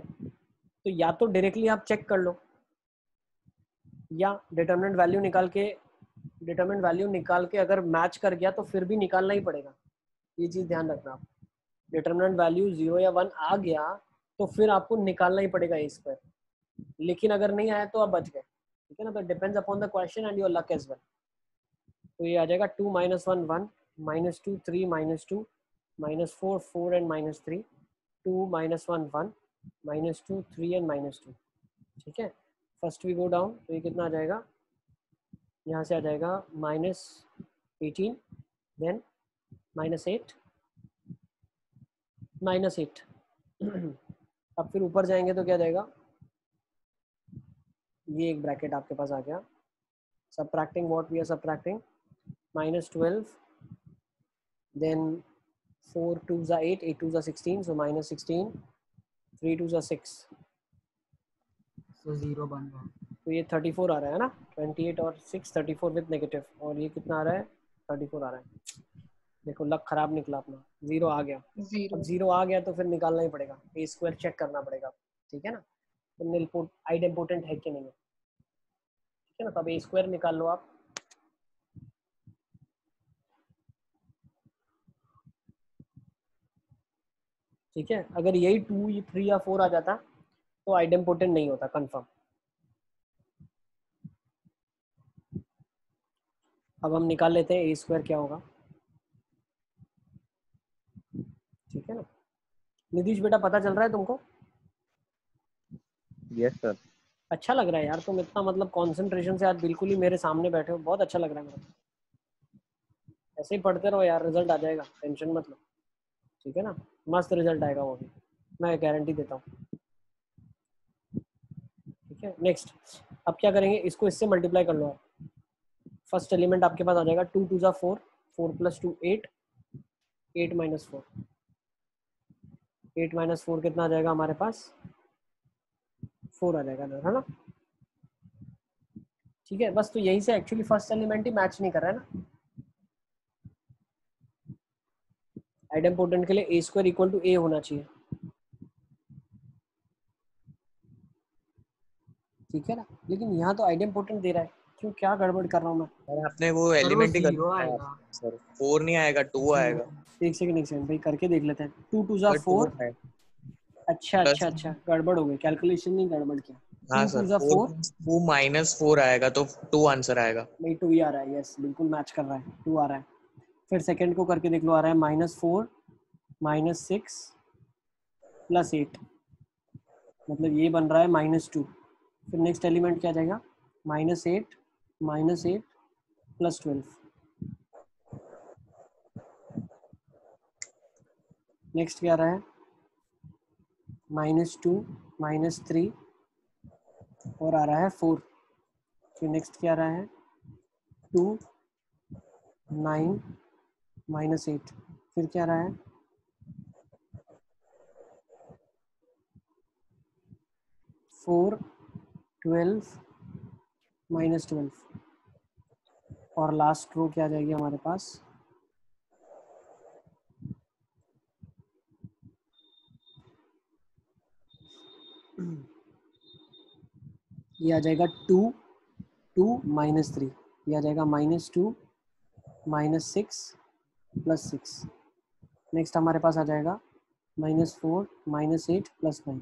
तो या तो डायरेक्टली आप चेक कर लो, या डिटरमिनेंट वैल्यू निकाल के अगर मैच कर गया तो फिर भी निकालना ही पड़ेगा। ये चीज़ ध्यान रखना आप। डिटरमिनेंट वैल्यू 0 या 1 आ गया तो फिर आपको निकालना ही पड़ेगा a²। लेकिन अगर नहीं आया तो आप बच गए। ठीक है ना। तो depends upon the question and your luck as well. तो ये आ जाएगा 2 - 1 1, -2 3 -2, -4 4 एंड -3, 2 - 1 1, -2 3 एंड -2। ठीक है, फर्स्ट वी गो डाउन, तो ये कितना आ जाएगा? यहाँ से आ जाएगा -18, देन -8, -8। अब फिर ऊपर जाएंगे तो क्या जाएगा? ये एक ब्रैकेट आपके पास आ गया। Subtracting what we are subtracting, -12, then 4 2s are 8, 8 2s are 16, so -16, 3 2s are 6, तो 0 बन रहा है। तो ये 34 आ रहा है ना। 28 और 6 34 विद नेगेटिव, और ये कितना आ रहा है? 34 आ रहा है। देखो लक खराब निकला अपना, 0 आ गया। अब 0 0 आ गया तो फिर निकालना ही पड़ेगा, a² चेक करना पड़ेगा। ठीक है ना, तो निल आइडेम्पोटेंट है कि नहीं है। ठीक है ना, तो अब a² निकाल लो आप। ठीक है, अगर यही 2 3 या 4 आ जाता तो आइडेम्पोटेंट नहीं होता कंफर्म। अब हम निकाल लेते हैं a² क्या होगा। ठीक है ना, निधीश बेटा पता चल रहा है तुमको? Yes sir. अच्छा लग रहा है यार, तुम इतना मतलब कंसंट्रेशन से आज बिल्कुल ही मेरे सामने बैठे हो, बहुत अच्छा लग रहा है मेरे को। ऐसे ही पढ़ते रहो यार, रिजल्ट आ जाएगा, टेंशन मत लो। ठीक है ना, मस्त रिजल्ट आएगा वो भी, मैं गारंटी देता हूँ। ठीक है, नेक्स्ट अब क्या करेंगे, इसको इससे मल्टीप्लाई कर लो आप। फर्स्ट एलिमेंट आपके पास आ जाएगा 2 2s are 4, 4 + 2 8, 8 - 4, 8 - 4 कितना आ जाएगा हमारे पास? 4 आ जाएगा ना, है ना। ठीक है, बस तो यहीं से एक्चुअली फर्स्ट एलिमेंट ही मैच नहीं कर रहा है ना। आइडेम्पोटेंट के लिए a² = a होना चाहिए। ठीक है ना, लेकिन यहाँ तो आइडेम्पोटेंट दे रहा है, क्यों, क्या गड़बड़ कर रहा हूँ मैं? और आपने वो सर वो एलिमेंट ही 0 कर आएगा। सर, 4 नहीं आएगा, 2 आएगा। एक सेकंड भाई, करके देख लेते हैं। 2 2s are बट 4, 2 है अच्छा प्लस। अच्छा अच्छा, गड़बड़ हो गई, कैलकुलेशन नहीं गड़बड़ किया। हाँ 2 सर, 2s are 4 4, + 2 -4 आएगा तो 2 आंसर आएगा। नहीं 2 ही आ रहा है, यस बिल्कुल मैच कर रहा है, 2 आ रहा है। फिर सेकंड को करके देख लो, आ रहा है -4 -6 +8, मतलब ये बन रहा है -2। फिर नेक्स्ट एलिमेंट क्या जाएगा, -8 -8 +12। नेक्स्ट क्या आ रहा है, -2 -3 और आ रहा है 4। फिर नेक्स्ट क्या आ रहा है, 2 9 -8। फिर क्या आ रहा है, 4 12 -12। और लास्ट रो क्या आ जाएगी हमारे पास, ये आ जाएगा 2 2 -3, ये आ जाएगा -2 -6 +6। नेक्स्ट हमारे पास आ जाएगा -4 -8 +9।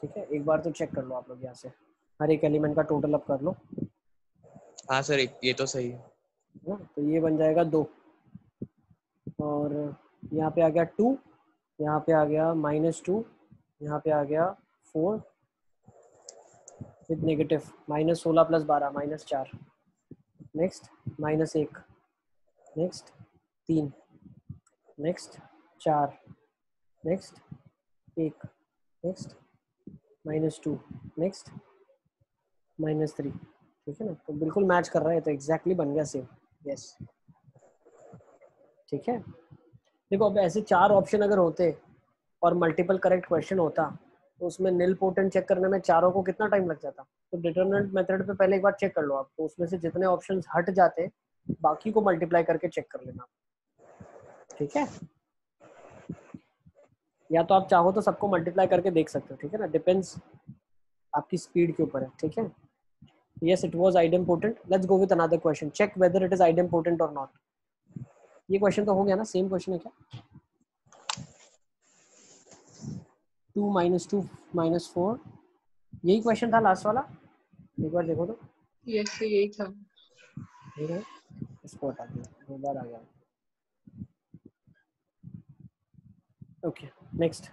ठीक है, एक बार तो चेक कर लो आप लोग यहाँ से, हर एक एलिमेंट का टोटल अप कर लो। हाँ सर, ये तो सही है। है ना, तो ये बन जाएगा 2, और यहाँ पे आ गया 2, यहाँ पे आ गया -2, यहाँ पे आ गया 4 with negative, -16 + 12 -4। Next -1, next 3, next 4, next 1, next -2, next -3। ठीक है ना, तो बिल्कुल मैच कर रहा है, तो एग्जैक्टली बन गया सेम। यस, ठीक है। देखो अब ऐसे 4 ऑप्शन अगर होते और मल्टीपल करेक्ट क्वेश्चन होता, तो उसमें निल पोटेंट चेक करने में चारों को कितना टाइम लग जाता। तो डिटरमिनेंट मेथड पे पहले एक बार चेक कर लो आप, तो उसमें से जितने ऑप्शंस हट जाते बाकी को मल्टीप्लाई करके चेक कर लेना। ठीक है, या तो आप चाहो तो सबको मल्टीप्लाई करके देख सकते हो, ठीक है ना, डिपेंड्स आपकी स्पीड के ऊपर है। ठीक है, yes it was idempotent, let's go with another question, check whether it is idempotent or not। ये क्वेश्चन तो हो गया ना, सेम क्वेश्चन है क्या, 2 -2 -4, यही क्वेश्चन था लास्ट वाला, एक बार देखो तो। यस यही था। ठीक है, इसको हटा दिया, दो बार आ गया। Okay, next,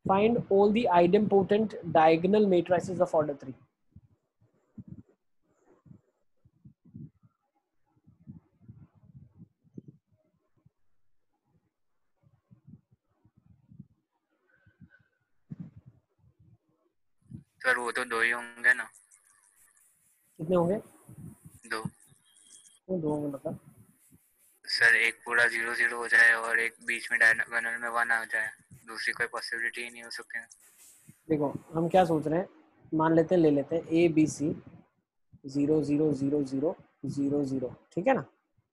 find all the idempotent diagonal matrices of order 3। Sir वो तो 2 ही होंगे ना। कितने होंगे, 2। वो 2 होंगे मतलब, सर एक पूरा 0 0 हो जाए और एक बीच में डायगोनल में 1 आ जाए, दूसरी कोई पॉसिबिलिटी ही नहीं हो सकती। देखो हम क्या सोच रहे हैं, मान लेते हैं, ले लेते हैं A B C 0 0 0 0 0 0, ठीक है ना।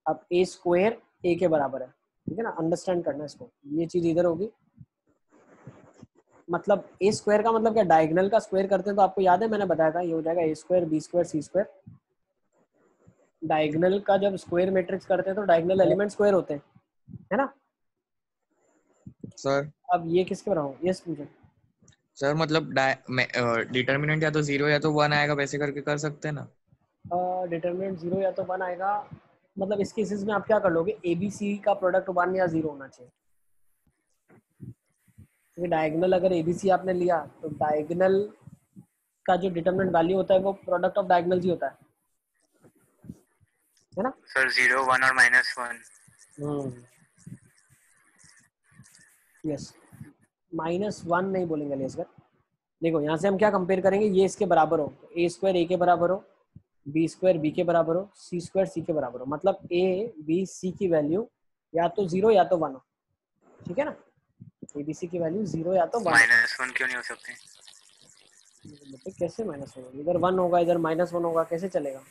अब A स्क्वायर A के बराबर है, ठीक है ना, अंडरस्टैंड करना इसको। ये चीज इधर होगी, मतलब A स्क्वायर का मतलब क्या, डायगोनल का स्क्वायर करते हैं तो आपको याद है मैंने बताया था, ये हो जाएगा A square B square C square. Diagonal का जब स्क्वायर मैट्रिक्स करते हैं तो डायगोनल एलिमेंट स्क्वायर होते हैं, है ना। सर अब ये किसके बराबर, यस पूछे सर मतलब डिटर्मिनेंट या तो 0 या तो 1 आएगा, वैसे करके कर सकते हैं ना। डिटरमिनेंट 0 या तो 1 आएगा, मतलब इस केसेस में आप क्या कर लोगे, ABC का प्रोडक्ट 1 या 0 होना चाहिए, क्योंकि डायगोनल अगर ABC आपने लिया तो डायगोनल का जो डिटरमिनेंट वैल्यू होता है वो प्रोडक्ट ऑफ डायगोनल्स ही होता है ना। सर 0 1 और -1। यस, -1 नहीं बोलेंगे लेसर। देखो यहाँ से हम क्या कंपेयर करेंगे, ये इसके बराबर हो, A स्क्वायर A के बराबर हो, B स्क्वायर B के बराबर हो, C स्क्वायर C के बराबर हो, मतलब A B C की वैल्यू या तो 0 या तो 1 हो, ठीक है ना। ABC की वैल्यू 0 या तो 1 -1 क्यों नहीं हो सकती। मतलब कैसे -1 होगा, इधर 1 होगा इधर -1 होगा, कैसे चलेगा।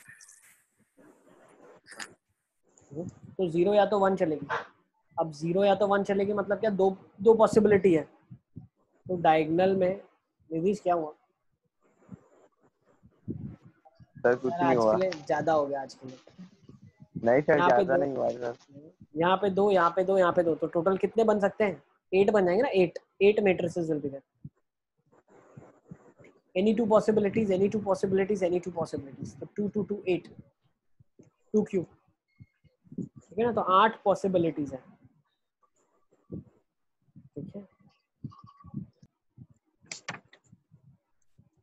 तो 0 या तो 1 चलेगी। अब 0 या तो 1 चलेगी मतलब क्या, दो पॉसिबिलिटी है। तो डायगोनल में निधीश क्या हुआ, सर कुछ यार नहीं आज हुआ। के लिए ज्यादा हो गया आज के लिए। नहीं सर, यहाँ पे ज्यादा 2, नहीं हुआ सर। यहाँ पे 2, यहाँ पे 2, यहाँ पे 2, तो टोटल कितने बन सकते हैं, 8 बन जाएंगे ना, 8 matrices will be there. any two possibilities, any two possibilities, any two possibilities, तो 2 2 2 8 2 क्यूब, ठीक ठीक है ना। तो 8 पॉसिबिलिटीज है, ठीक है,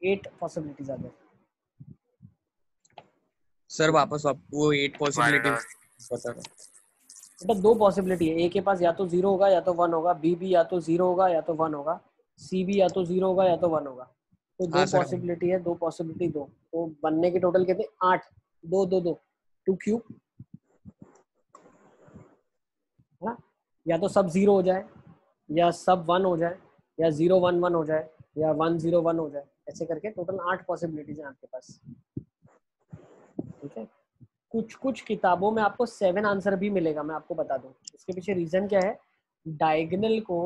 8 पॉसिबिलिटीज आ गए। सर वापस वो 8 पॉसिबिलिटीज बता रहा। बेटा 2 पॉसिबिलिटी है, ए के पास या तो 0 होगा या तो 1 होगा, बी भी या तो 0 होगा या तो 1 होगा, सी भी या तो 0 होगा या तो 1 होगा। तो 2 हाँ सर। पॉसिबिलिटी है, 2 पॉसिबिलिटी 2, तो बनने के टोटल कितने 8, 2 2 2 2 क्यूब है ना। या तो सब 0 हो जाए या सब 1 हो जाए या 0 1 1 हो जाए या 1 0 1 हो जाए, ऐसे करके टोटल 8 पॉसिबिलिटीज हैं आपके पास, ठीक है। कुछ कुछ किताबों में आपको 7 आंसर भी मिलेगा, मैं आपको बता दूं इसके पीछे रीजन क्या है। डायगोनल को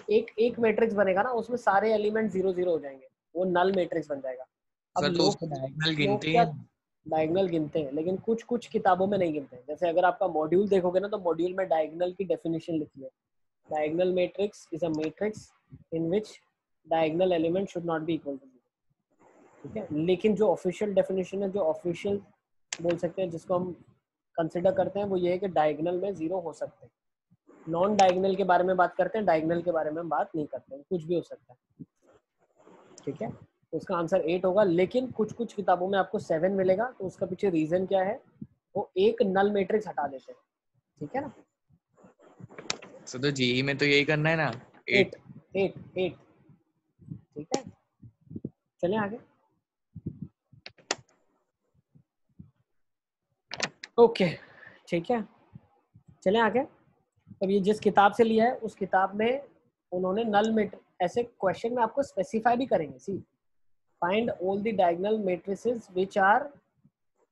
एक मैट्रिक्स बनेगा ना, उसमें सारे एलिमेंट 0 0 हो जाएंगे, वो नल मैट्रिक्स बन जाएगा। अब सर तो लोग उसको डायगोनल लोग गिनते क्या हैं? डायगोनल गिनते हैं, लेकिन कुछ कुछ किताबों में नहीं गिनते हैं। जैसे अगर आपका मॉड्यूल देखोगे ना, तो मॉड्यूल में डायगोनल की डेफिनेशन लिखी है, diagonal matrix is a matrix in which diagonal element should not be equal to 0, ठीक है। लेकिन जो ऑफिशियल डेफिनेशन है, जो ऑफिशियल बोल सकते हैं, जिसको हम कंसिडर करते हैं, वो ये है कि डायगोनल में 0 हो सकते हैं। नॉन डायगोनल के बारे में बात करते हैं, डायगोनल के बारे में हम बात नहीं करते हैं, कुछ भी हो सकता है, ठीक है। तो उसका आंसर 8 होगा, लेकिन कुछ कुछ किताबों में आपको 7 मिलेगा। तो उसका पीछे रीजन क्या है, वो एक नल मैट्रिक्स हटा देते हैं, ठीक है ना। सर तो जेई में तो यही करना है ना, 8 8 8, ठीक है। चलें आगे। ओके, ठीक है, चलें आगे। अब ये जिस किताब से लिया है, उस किताब में उन्होंने नल मैट्रिक्स, ऐसे क्वेश्चन में आपको स्पेसिफाई भी करेंगे, C find all the diagonal matrices which are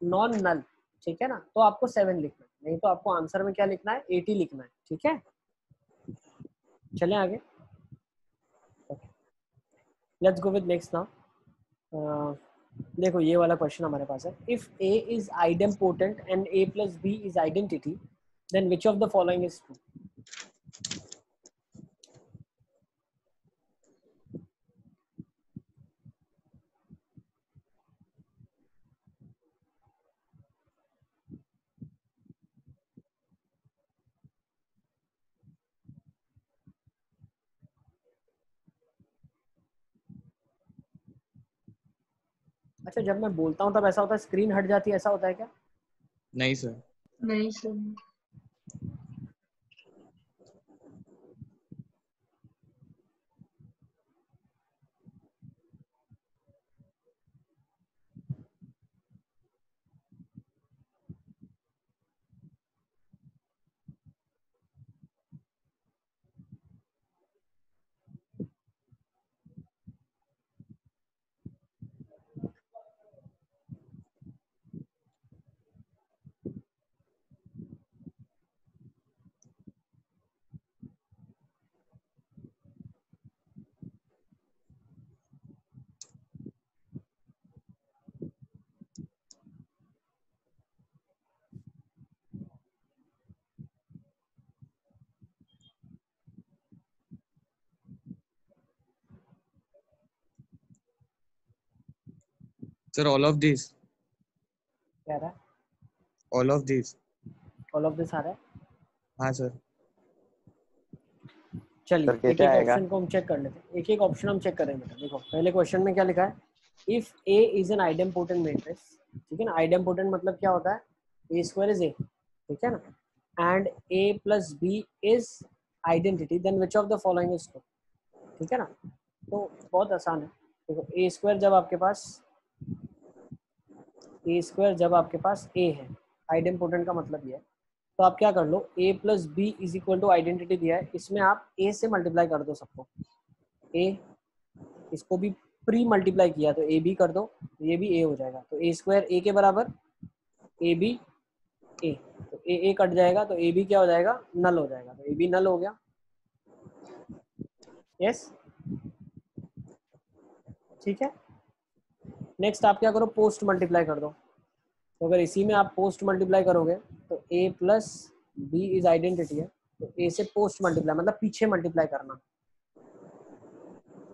non null, ठीक है ना। तो आपको 7 लिखना है, नहीं तो आपको आंसर में क्या लिखना है, 80 लिखना है, ठीक है। चलें आगे, let's go with next now. देखो ये वाला क्वेश्चन हमारे पास है, if A is idempotent and A plus B is identity, then which of the following is true. अच्छा, जब मैं बोलता हूँ तब ऐसा होता है स्क्रीन हट जाती है, ऐसा होता है क्या? नहीं सर। नहीं sir. Sir all of this, क्या रहा है? All of this. All of this आ रहा है। हाँ सर। चलिए सर एक कैसे एक आएगा? ऑप्शन को हम चेक कर लेते हैं, एक एक ऑप्शन हम चेक करेंगे बेटा। देखो पहले क्वेश्चन में क्या लिखा है, if A is an idempotent matrix, ठीक है ना। आइडेम्पोटेंट मतलब क्या होता है, ए स्क्वायर इज ए, ठीक है ना, and A plus B is identity, then which of the following is true, ठीक है ना। तो बहुत आसान है, देखो ए स्क्वायर जब आपके पास, ए स्क्वायर जब आपके पास ए है, आइडेम्पोटेंट का मतलब ये है, तो आप क्या कर लो, a plus B is equal to identity दिया है, इसमें आप a से मल्टीप्लाई कर दो सबको, a इसको भी प्री मल्टीप्लाई किया तो a भी कर दो, ये भी a हो जाएगा, तो a स्क्वायर a के बराबर, a भी a, तो a कट जाएगा तो a भी क्या हो जाएगा, नल हो जाएगा, तो a भी नल हो गया। यस, ठीक है। नेक्स्ट आप क्या करो, पोस्ट मल्टीप्लाई कर दो, तो अगर इसी में आप पोस्ट मल्टीप्लाई करोगे तो a plus B is identity है, तो a से पोस्ट मल्टीप्लाई मतलब पीछे मल्टीप्लाई करना,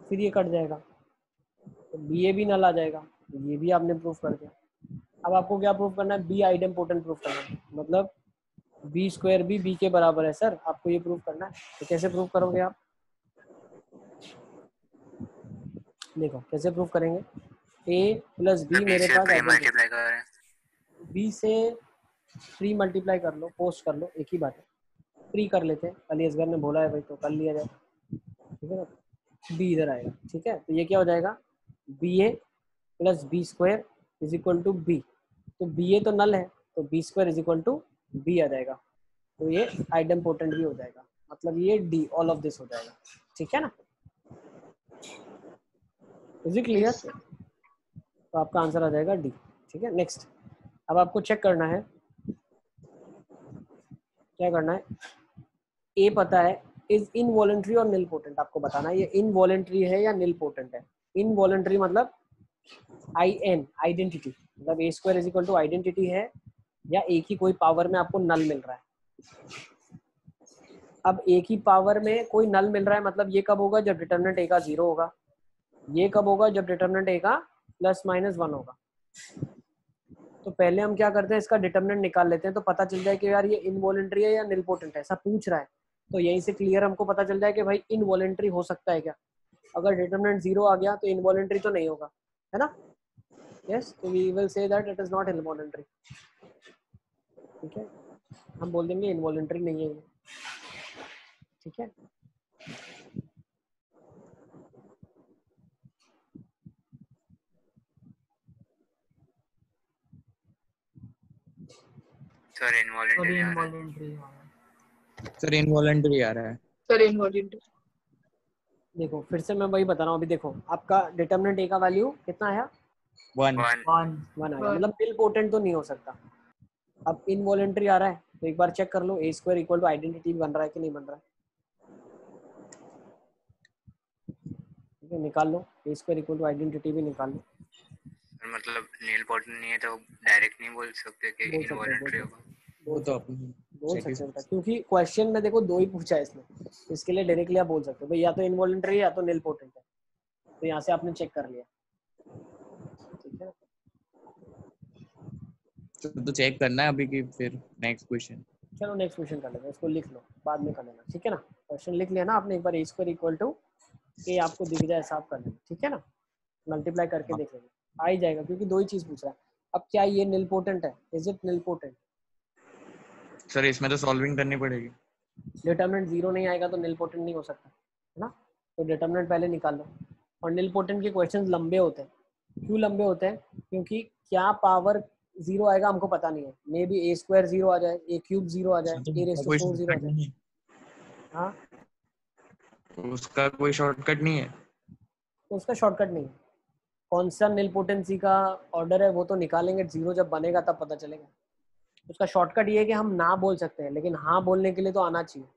फिर ये कट जाएगा, तो बी ए भी नल आ जाएगा, तो ये भी आपने प्रूफ कर दिया। अब आपको क्या प्रूफ करना है, बी आइडेम्पोटेंट प्रूफ करना है, मतलब बी स्क्वायर भी बी के बराबर है सर, आपको ये प्रूव करना है। तो कैसे प्रूव करोगे आप? देखो कैसे प्रूव करेंगे। ए प्लस बी बी मेरे से पास प्री आइडेंटिटी, मल्टीप्लाई कर रहे हैं। बी से प्री मल्टीप्लाई कर लो, पोस्ट कर लो, एक ही बात है। प्री कर लेते हैं, कल असगर ने बोला है भाई तो कर लिया जाए, ठीक है ना। बी इधर आएगा, ठीक है। तो ये क्या हो जाएगा, B A plus B square is equal to B. तो बी ए तो नल है, तो B square is equal to B आ जाएगा। तो ये आइडेम्पोटेंट भी हो जाएगा, मतलब ये डी ऑल ऑफ दिस हो जाएगा, ठीक है ना। Is it clear? Yes, sir. तो आपका आंसर आ जाएगा डी, ठीक है। नेक्स्ट, अब आपको चेक करना है, क्या करना है, ए पता है इज इनवॉलेंट्री और निल पोटेंट, आपको बताना है ये इनवॉलेंट्री है या निल पोटेंट है। इनवॉलेंट्री मतलब आई एन आइडेंटिटी, मतलब A square is equal to identity है, या एक ही कोई पावर में आपको नल मिल रहा है। अब एक ही पावर में कोई नल मिल रहा है, मतलब ये कब होगा, जब डिटर्मिनेंट ए का 0 होगा। ये कब होगा, जब डिटर्मिनेंट ए का ±1 होगा। तो पहले हम क्या करते हैं, इसका डिटर्मिनेंट निकाल लेते हैं, तो पता चल जाए कि यार ये इनवॉलेंट्री है या निलपोटेंट है, ऐसा पूछ रहा है। तो यहीं से क्लियर हमको पता चल जाए कि भाई इनवॉलेंट्री हो सकता है क्या। अगर डिटर्मिनेंट 0 आ गया तो इनवॉलेंट्री तो नहीं होगा, है ना। यस, तो we will say that it is not involuntary, ठीक है। हम बोल देंगे इनवॉलेंट्री नहीं है ये, ठीक है। सर सर इनवॉलेंटरी आ रहा है। इनवॉलेंट्री आ रहा है। सर इनवॉलंटरी आ रहा है। Sir, involuntary. देखो फिर से मैं वही बता रहा हूँ, अभी देखो आपका डिटर्मिनेंट ए का वैल्यू कितना आया, 1 1 1 1 आया, One. मतलब निलपोटेंट तो नहीं हो सकता। अब इनवॉलेंट्री आ रहा है, तो एक बार चेक कर लो ए स्क्वायर इक्वल टू आइडेंटिटी बन रहा है कि नहीं बन रहा है, ठीक है। निकाल लो, ए स्क्वायर इक्वल टू आइडेंटिटी भी निकाल लो। मतलब नील पोटेंट नहीं है तो डायरेक्ट नहीं बोल सकते कि बोल सकते हो, इनवॉलेंटरी होगा। वो तो अपन बोल check ही सकते हो बेटा, सकते क्योंकि क्वेश्चन में देखो दो ही पूछा है इसमें, तो इसके लिए डायरेक्टली आप बोल सकते हो भाई या तो इनवॉलेंट्री है या तो निल पोटेंट है। तो यहाँ से आपने चेक कर लिया, ठीक है। तो चेक करना है अभी कि फिर नेक्स्ट क्वेश्चन। चलो नेक्स्ट क्वेश्चन कर लेते हैं, इसको लिख लो, बाद में कर लेना, ठीक है ना। क्वेश्चन लिख लिया ना आपने, एक बार ए स्क्वायर इक्वल टू ए आपको दिख जाए साफ कर लेना, ठीक है ना। मल्टीप्लाई करके देख लेना, आ ही जाएगा, क्योंकि दो ही चीज पूछ रहा है। अब क्या ये निल पोटेंट है, is it nil potent? Sir इसमें तो सॉल्विंग करनी पड़ेगी। डिटर्मिनेंट 0 नहीं आएगा तो निल पोटेंट नहीं हो सकता, है ना। तो डिटर्मिनेंट पहले निकाल लो। और निल पोटेंट के क्वेश्चंस लंबे होते हैं, क्यों लंबे होते हैं, क्योंकि क्या पावर 0 आएगा हमको पता नहीं है। मे बी ए स्क्वायर 0 आ जाए, ए क्यूब 0 आ जाए, ए रेज़ टू कोई 4 0 आ शॉर्टकट जाए। नहीं हाँ, है, उसका कोई शॉर्टकट नहीं है। तो उसका शॉर्टकट नहीं है। कौन सा निल पोटेंसी का ऑर्डर है वो तो निकालेंगे, 0 जब बनेगा तब पता चलेगा। उसका शॉर्टकट ये है कि हम ना बोल सकते हैं, लेकिन हाँ बोलने के लिए तो आना चाहिए।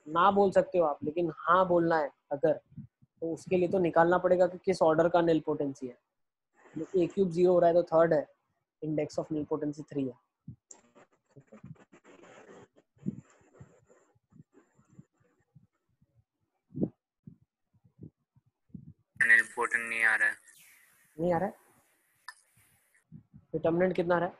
ना बोल सकते हो आप, लेकिन हाँ बोलना है अगर, तो उसके लिए तो निकालना पड़ेगा कि किस ऑर्डर का निल पोटेंसी है। ए क्यूब 0 हो रहा है तो थर्ड है, इंडेक्स ऑफ निल पोटेंसी 3 है। नील पोटेंट नहीं आ रहा है। नहीं आ रहा है, डिटर्मिनेंट कितना आ रहा है,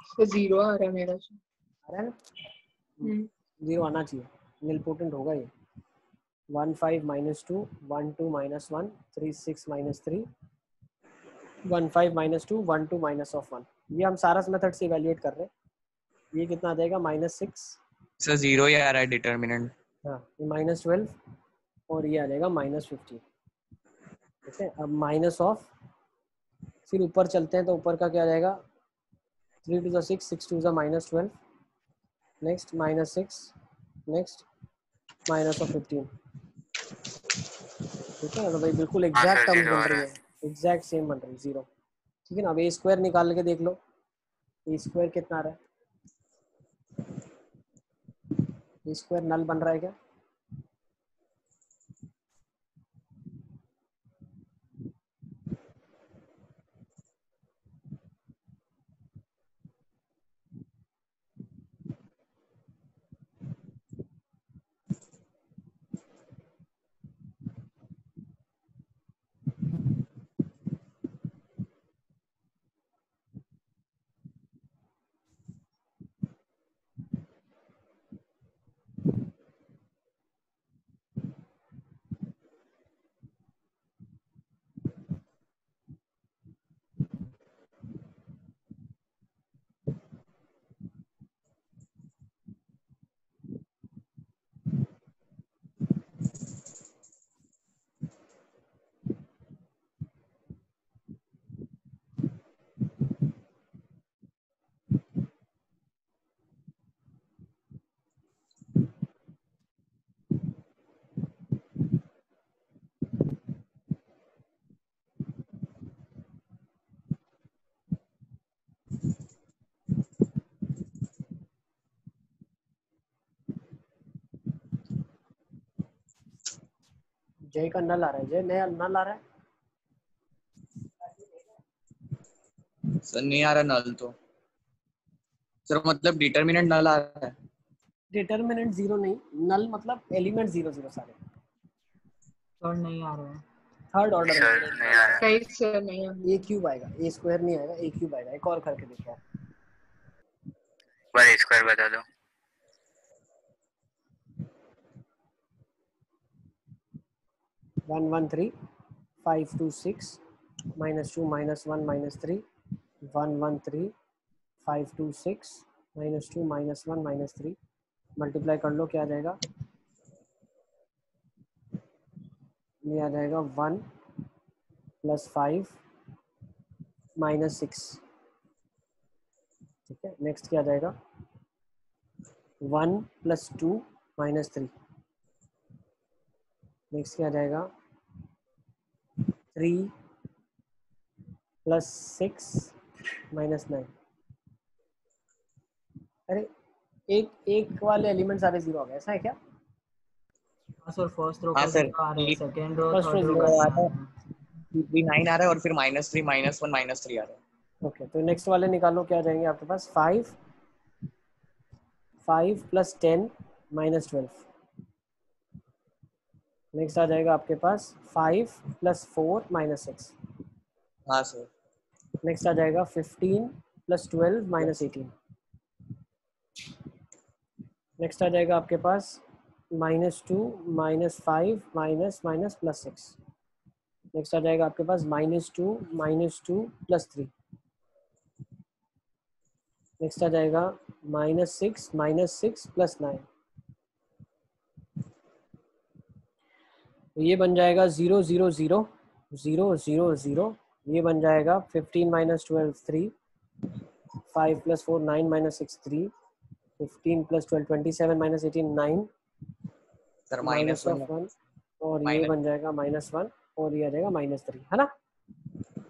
So, 0 आ रहा है मेरा। आ रहा है ना। 0 आना चाहिए, निल पोटेंट होगा ये। 1 5 -2 1 2 -1 3 6 -3 1 5 -2 1 2 -1। ये हम सारा मेथड से इवेल्युएट कर रहे हैं। ये कितना आ जाएगा, -6, सर 0 ही आ रहा है डिटर्मिनेंट। हाँ ये -12, और ये आ जाएगा -15, ठीक है। अब माइनस ऑफ, फिर ऊपर चलते हैं तो ऊपर का क्या आ जाएगा, 3 2 6 6 2 -12, नेक्स्ट -6, नेक्स्ट -15, ठीक है। तो भाई बिल्कुल हाँ एग्जैक्ट सर टर्म्स 0 बन आ रही रहा है, है। एग्जैक्ट सेम बन रही है 0, ठीक है ना। अब ए स्क्वायर निकाल के देख लो, ए स्क्वायर कितना आ रहा है, ए स्क्वायर नल बन रहा है क्या, जय का नल आ रहा है, जय नया नल आ रहा है। सर नहीं आ रहा नल तो। सर मतलब डिटर्मिनेंट नल आ रहा है। डिटर्मिनेंट जीरो नहीं, नल मतलब एलिमेंट 0 0 सारे। सर नहीं आ रहा है। थर्ड ऑर्डर सर नहीं आ रहा। सही सर नहीं है। ए क्यूब आएगा, ए स्क्वायर नहीं आएगा, ए क्यूब आएगा। एक और करके देखो आप। बार स्क्वायर बता दो। 113 526 -2 -1 -3 113 526 -2 -1 -3 मल्टीप्लाई कर लो, क्या आ जाएगा? ये आ जाएगा 1 + 5 -6। ठीक है, नेक्स्ट क्या आ जाएगा? 1 + 2 -3। नेक्स्ट क्या आ जाएगा? 3 + 6 -9। अरे एक वाले एलिमेंट सारे जीरो आ गए, ऐसा है क्या? हाँ सर, फर्स्ट रो हाँ का सर, 0 आ रहा है, second row First row third row zero का आ 9 आ रहा है, रहा है। 9 आ रहा है और फिर -3 -1 -3 आ रहा है। ओके, तो नेक्स्ट वाले निकालो, क्या आ जाएंगे आपके पास? 5 + 10 -12। नेक्स्ट आ जाएगा आपके पास 5 + 4 -6। हाँ सर। नेक्स्ट आ जाएगा 15 + 12 -18। नेक्स्ट आ जाएगा आपके पास -2 -5 +6। नेक्स्ट आ जाएगा आपके पास -2 +3। नेक्स्ट आ जाएगा -6 -6 +9। तो ये बन जाएगा 0 0 0 0 0 0। ये बन जाएगा 15 - 12 3 5 + 4 9 -6 3 15 + 12 27 -18 9 सर माइनस -1 ऑफ 1 और ये माइनस। बन जाएगा -1 और ये आ जाएगा -3, है ना?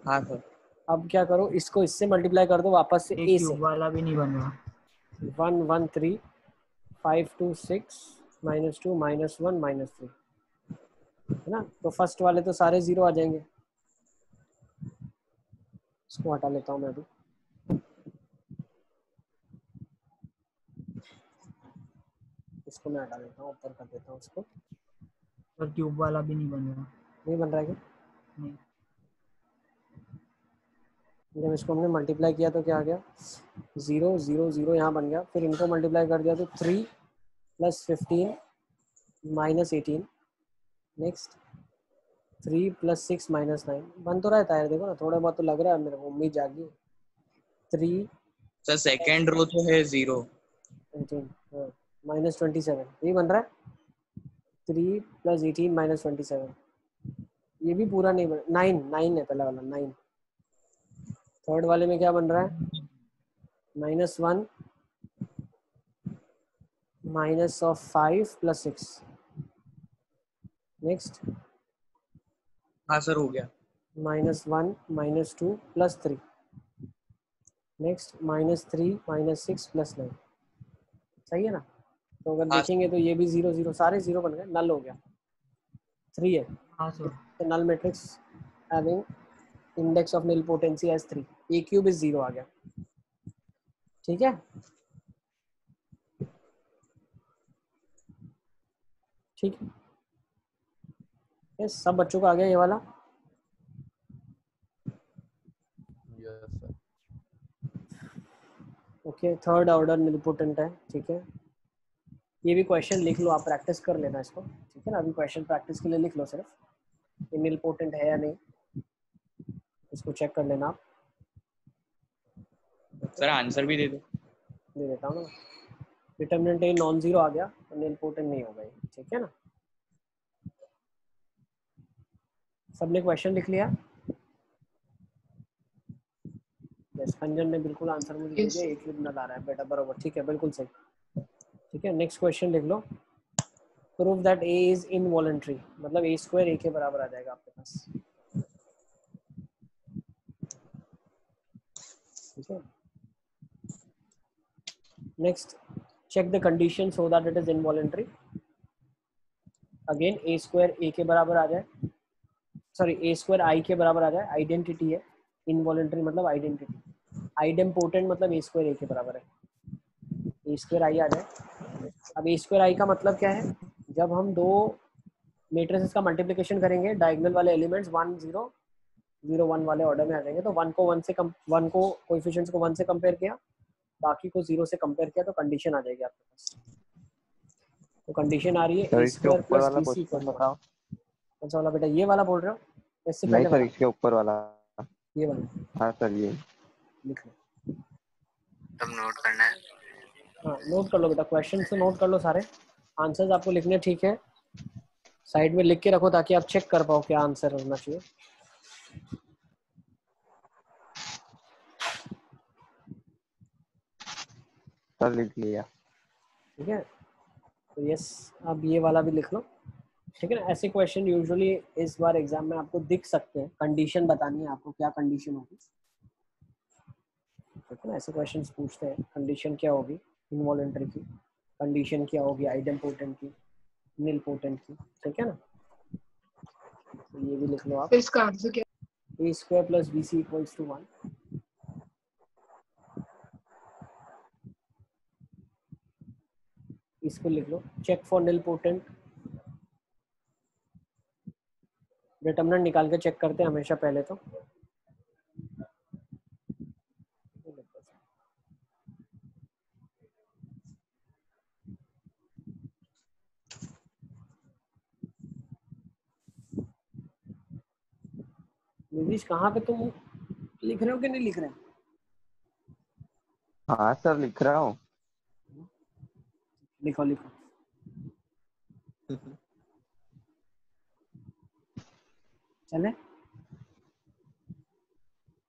हाँ सर। अब क्या करो, इसको इससे मल्टीप्लाई कर दो वापस से एक ए से। क्यूब वाला भी नहीं बन रहा। 1 1 3 5 2 6 -2 -1 -3, है ना? तो फर्स्ट वाले तो सारे जीरो आ जाएंगे। इसको हटा लेता हूँ मैं अभी। इसको मैं हटा देता हूँ, ऊपर कर देता हूँ इसको। सर क्यूब वाला भी नहीं बन रहा। नहीं बन रहा है क्या? नहीं। जब इसको हमने मल्टीप्लाई किया तो क्या आ गया? 0 0 0 यहाँ बन गया। फिर इनको मल्टीप्लाई कर दिया तो 3 + 15 -18। नेक्स्ट 3 + 6 -9 बन तो रहता है, देखो ना, थोड़ा बहुत तो लग रहा है मेरे को, उम्मीद जागी। 3 सर सेकंड रो तो है 0। 18 -27 यही बन रहा है। 3 + 18 -27 ये भी पूरा नहीं बन। 9 9 है पहला वाला 9। थर्ड वाले में क्या बन रहा है? -1 -5 + 6। नेक्स्ट हाँ सर हो गया। -1 -2 + 3। नेक्स्ट -3 -6 + 9। सही है ना? तो अगर हाँ देखेंगे तो ये भी 0 0 सारे जीरो बन गए, नल हो गया। 3 है हाँ सर। तो null matrix having index of nilpotency as 3। A cube is 0 आ गया। ठीक है, ठीक है। यस, सब बच्चों को आ गया ये वाला? Yes sir. Okay, third order nilpotent है। ठीक है, ये भी क्वेश्चन लिख लो, आप प्रैक्टिस कर लेना इसको। ठीक है ना, अभी क्वेश्चन प्रैक्टिस के लिए लिख लो सिर्फ, ये निलपोटेंट है या नहीं, इसको चेक कर लेना आप। सर आंसर भी दे दो। दे देता हूँ ना। डिटर्मिनेंट ए नॉन जीरो आ गया तो निलपोटेंट नहीं होगा ये। ठीक है ना, सबने क्वेश्चन लिख लिया? यस, अंजन ने बिल्कुल आंसर मुझे दे दिया। एक क्यूब नल आ रहा है बेटा, बराबर, ठीक है, बिल्कुल सही। ठीक है, नेक्स्ट क्वेश्चन लिख लो। Prove that A is involuntary, मतलब ए स्क्वायर ए के बराबर आ जाएगा आपके पास। ठीक है, next check the condition so that it is involuntary. Again A square A के बराबर आ जाए, सॉरी ए स्क्वायर आई के बराबर आ जाए, आइडेंटिटी है, इनवॉलेंट्री मतलब आइडेंटिटी, आइडेम्पोटेंट मतलब ए स्क्वायर ए के बराबर है, ए स्क्वायर आई आ जाए। अब ए स्क्वायर आई का मतलब क्या है, जब हम दो मैट्रिसेस का मल्टीप्लिकेशन करेंगे डायगोनल वाले एलिमेंट्स 1 0 0 1 वाले ऑर्डर में आ जाएंगे, तो 1 को 1 से वन को कोएफिशिएंट्स को 1 से कंपेयर किया, बाकी को 0 से कंपेयर किया, तो कंडीशन आ जाएगी आपके पास। तो कंडीशन आ रही है सर ए इसके स्क्वायर ऊपर प्लस वाला बी सी क्वेश्चन इक्वल, बताओ। कौन सा वाला बेटा, ये वाला बोल रहे हो, इससे नहीं पहले सर, वाला, इसके ऊपर वाला। ये वाला हाँ सर, ये लिख लो। तब नोट करना है। हाँ नोट कर लो बेटा, क्वेश्चन से नोट कर लो सारे, आंसर्स आपको लिखने ठीक है, साइड में लिख के रखो ताकि आप चेक कर पाओ क्या आंसर होना चाहिए। सर लिख लिया। ठीक है, तो यस अब ये वाला भी लिख लो। ठीक है ना, ऐसे क्वेश्चन यूजुअली इस बार एग्जाम में आपको दिख सकते हैं, कंडीशन बतानी है आपको, क्या कंडीशन होगी। ठीक है ना, ऐसे क्वेश्चंस पूछते हैं, कंडीशन क्या होगी इनवॉलेंट्री की, कंडीशन क्या होगी आइडेम्पोटेंट की, निलपोटेंट की। ठीक है ना, तो ये भी लिख लो आप। फिर इसका आंसर क्या? A square plus B C equals to 1। इसको लिख लो, चेक फॉर निलपोटेंट, डिटरमिनेंट निकाल के चेक करते हैं हमेशा पहले तो। नीतीश कहाँ पे तुम लिख रहे हो कि नहीं लिख रहे हो? हाँ सर लिख रहा हूँ। लिखो लिखो। चले,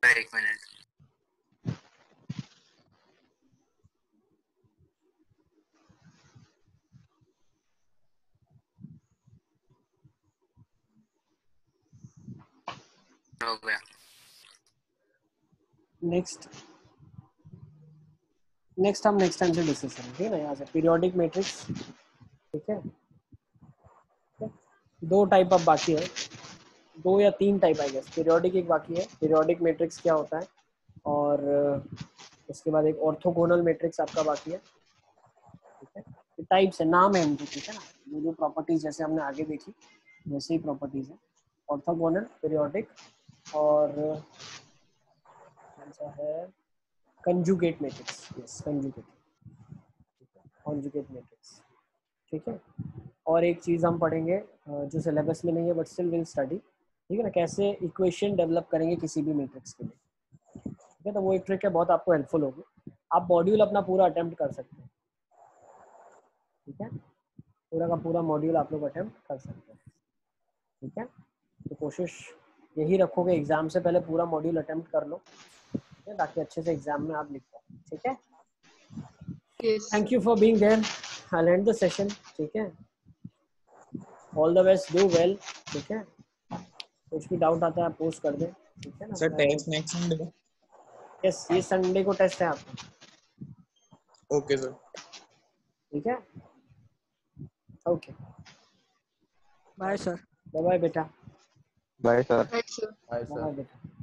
एक मिनट। हो गया। नेक्स्ट हम नेक्स्ट टाइम से डिस्कस करेंगे, ठीक है ना। यहाँ से पीरियोडिक मैट्रिक्स, ठीक है, दो टाइप अब बाकी है, 2 या 3 टाइप आई गेस। पीरियोडिक एक बाकी है, पीरियोडिक मैट्रिक्स क्या होता है, और उसके बाद एक ऑर्थोगोनल मैट्रिक्स आपका बाकी है। ठीक है, ये टाइप्स है, नाम है इनके, ठीक है ना, वो जो प्रॉपर्टीज जैसे हमने आगे देखी वैसे ही प्रॉपर्टीज है, ऑर्थोगोनल, पीरियोडिक, और कौन सा है, conjugate matrix. Yes, conjugate, conjugate matrix. ठीक है, और एक चीज़ हम पढ़ेंगे जो सिलेबस में नहीं है बट स्टिल विल स्टडी, ठीक है ना, कैसे इक्वेशन डेवलप करेंगे किसी भी मैट्रिक्स के लिए। ठीक है, तो वो एक ट्रिक है, बहुत आपको हेल्पफुल होगी। आप मॉड्यूल अपना पूरा अटेम्प्ट कर सकते हैं। ठीक है, पूरा का पूरा मॉड्यूल आप लोग अटेम्प्ट कर सकते हैं। ठीक है, तो कोशिश यही रखोगे एग्जाम से पहले पूरा मॉड्यूल अटेम्प्ट कर लो, ठीक है, ताकि अच्छे से एग्जाम में आप लिख पाओ। ठीक है, Yes. Thank you for being there, I end the session. ठीक है, all the best, do well. ठीक है, कुछ भी डाउट आता है आप पोस्ट कर दें। ठीक है ना sir test next Sunday. Yes, ये संडे को टेस्ट है आपका। Okay sir. ठीक है, okay, bye sir. Bye bye बेटा, bye sir. Right, sir. Hi, sir. Bye बेटा।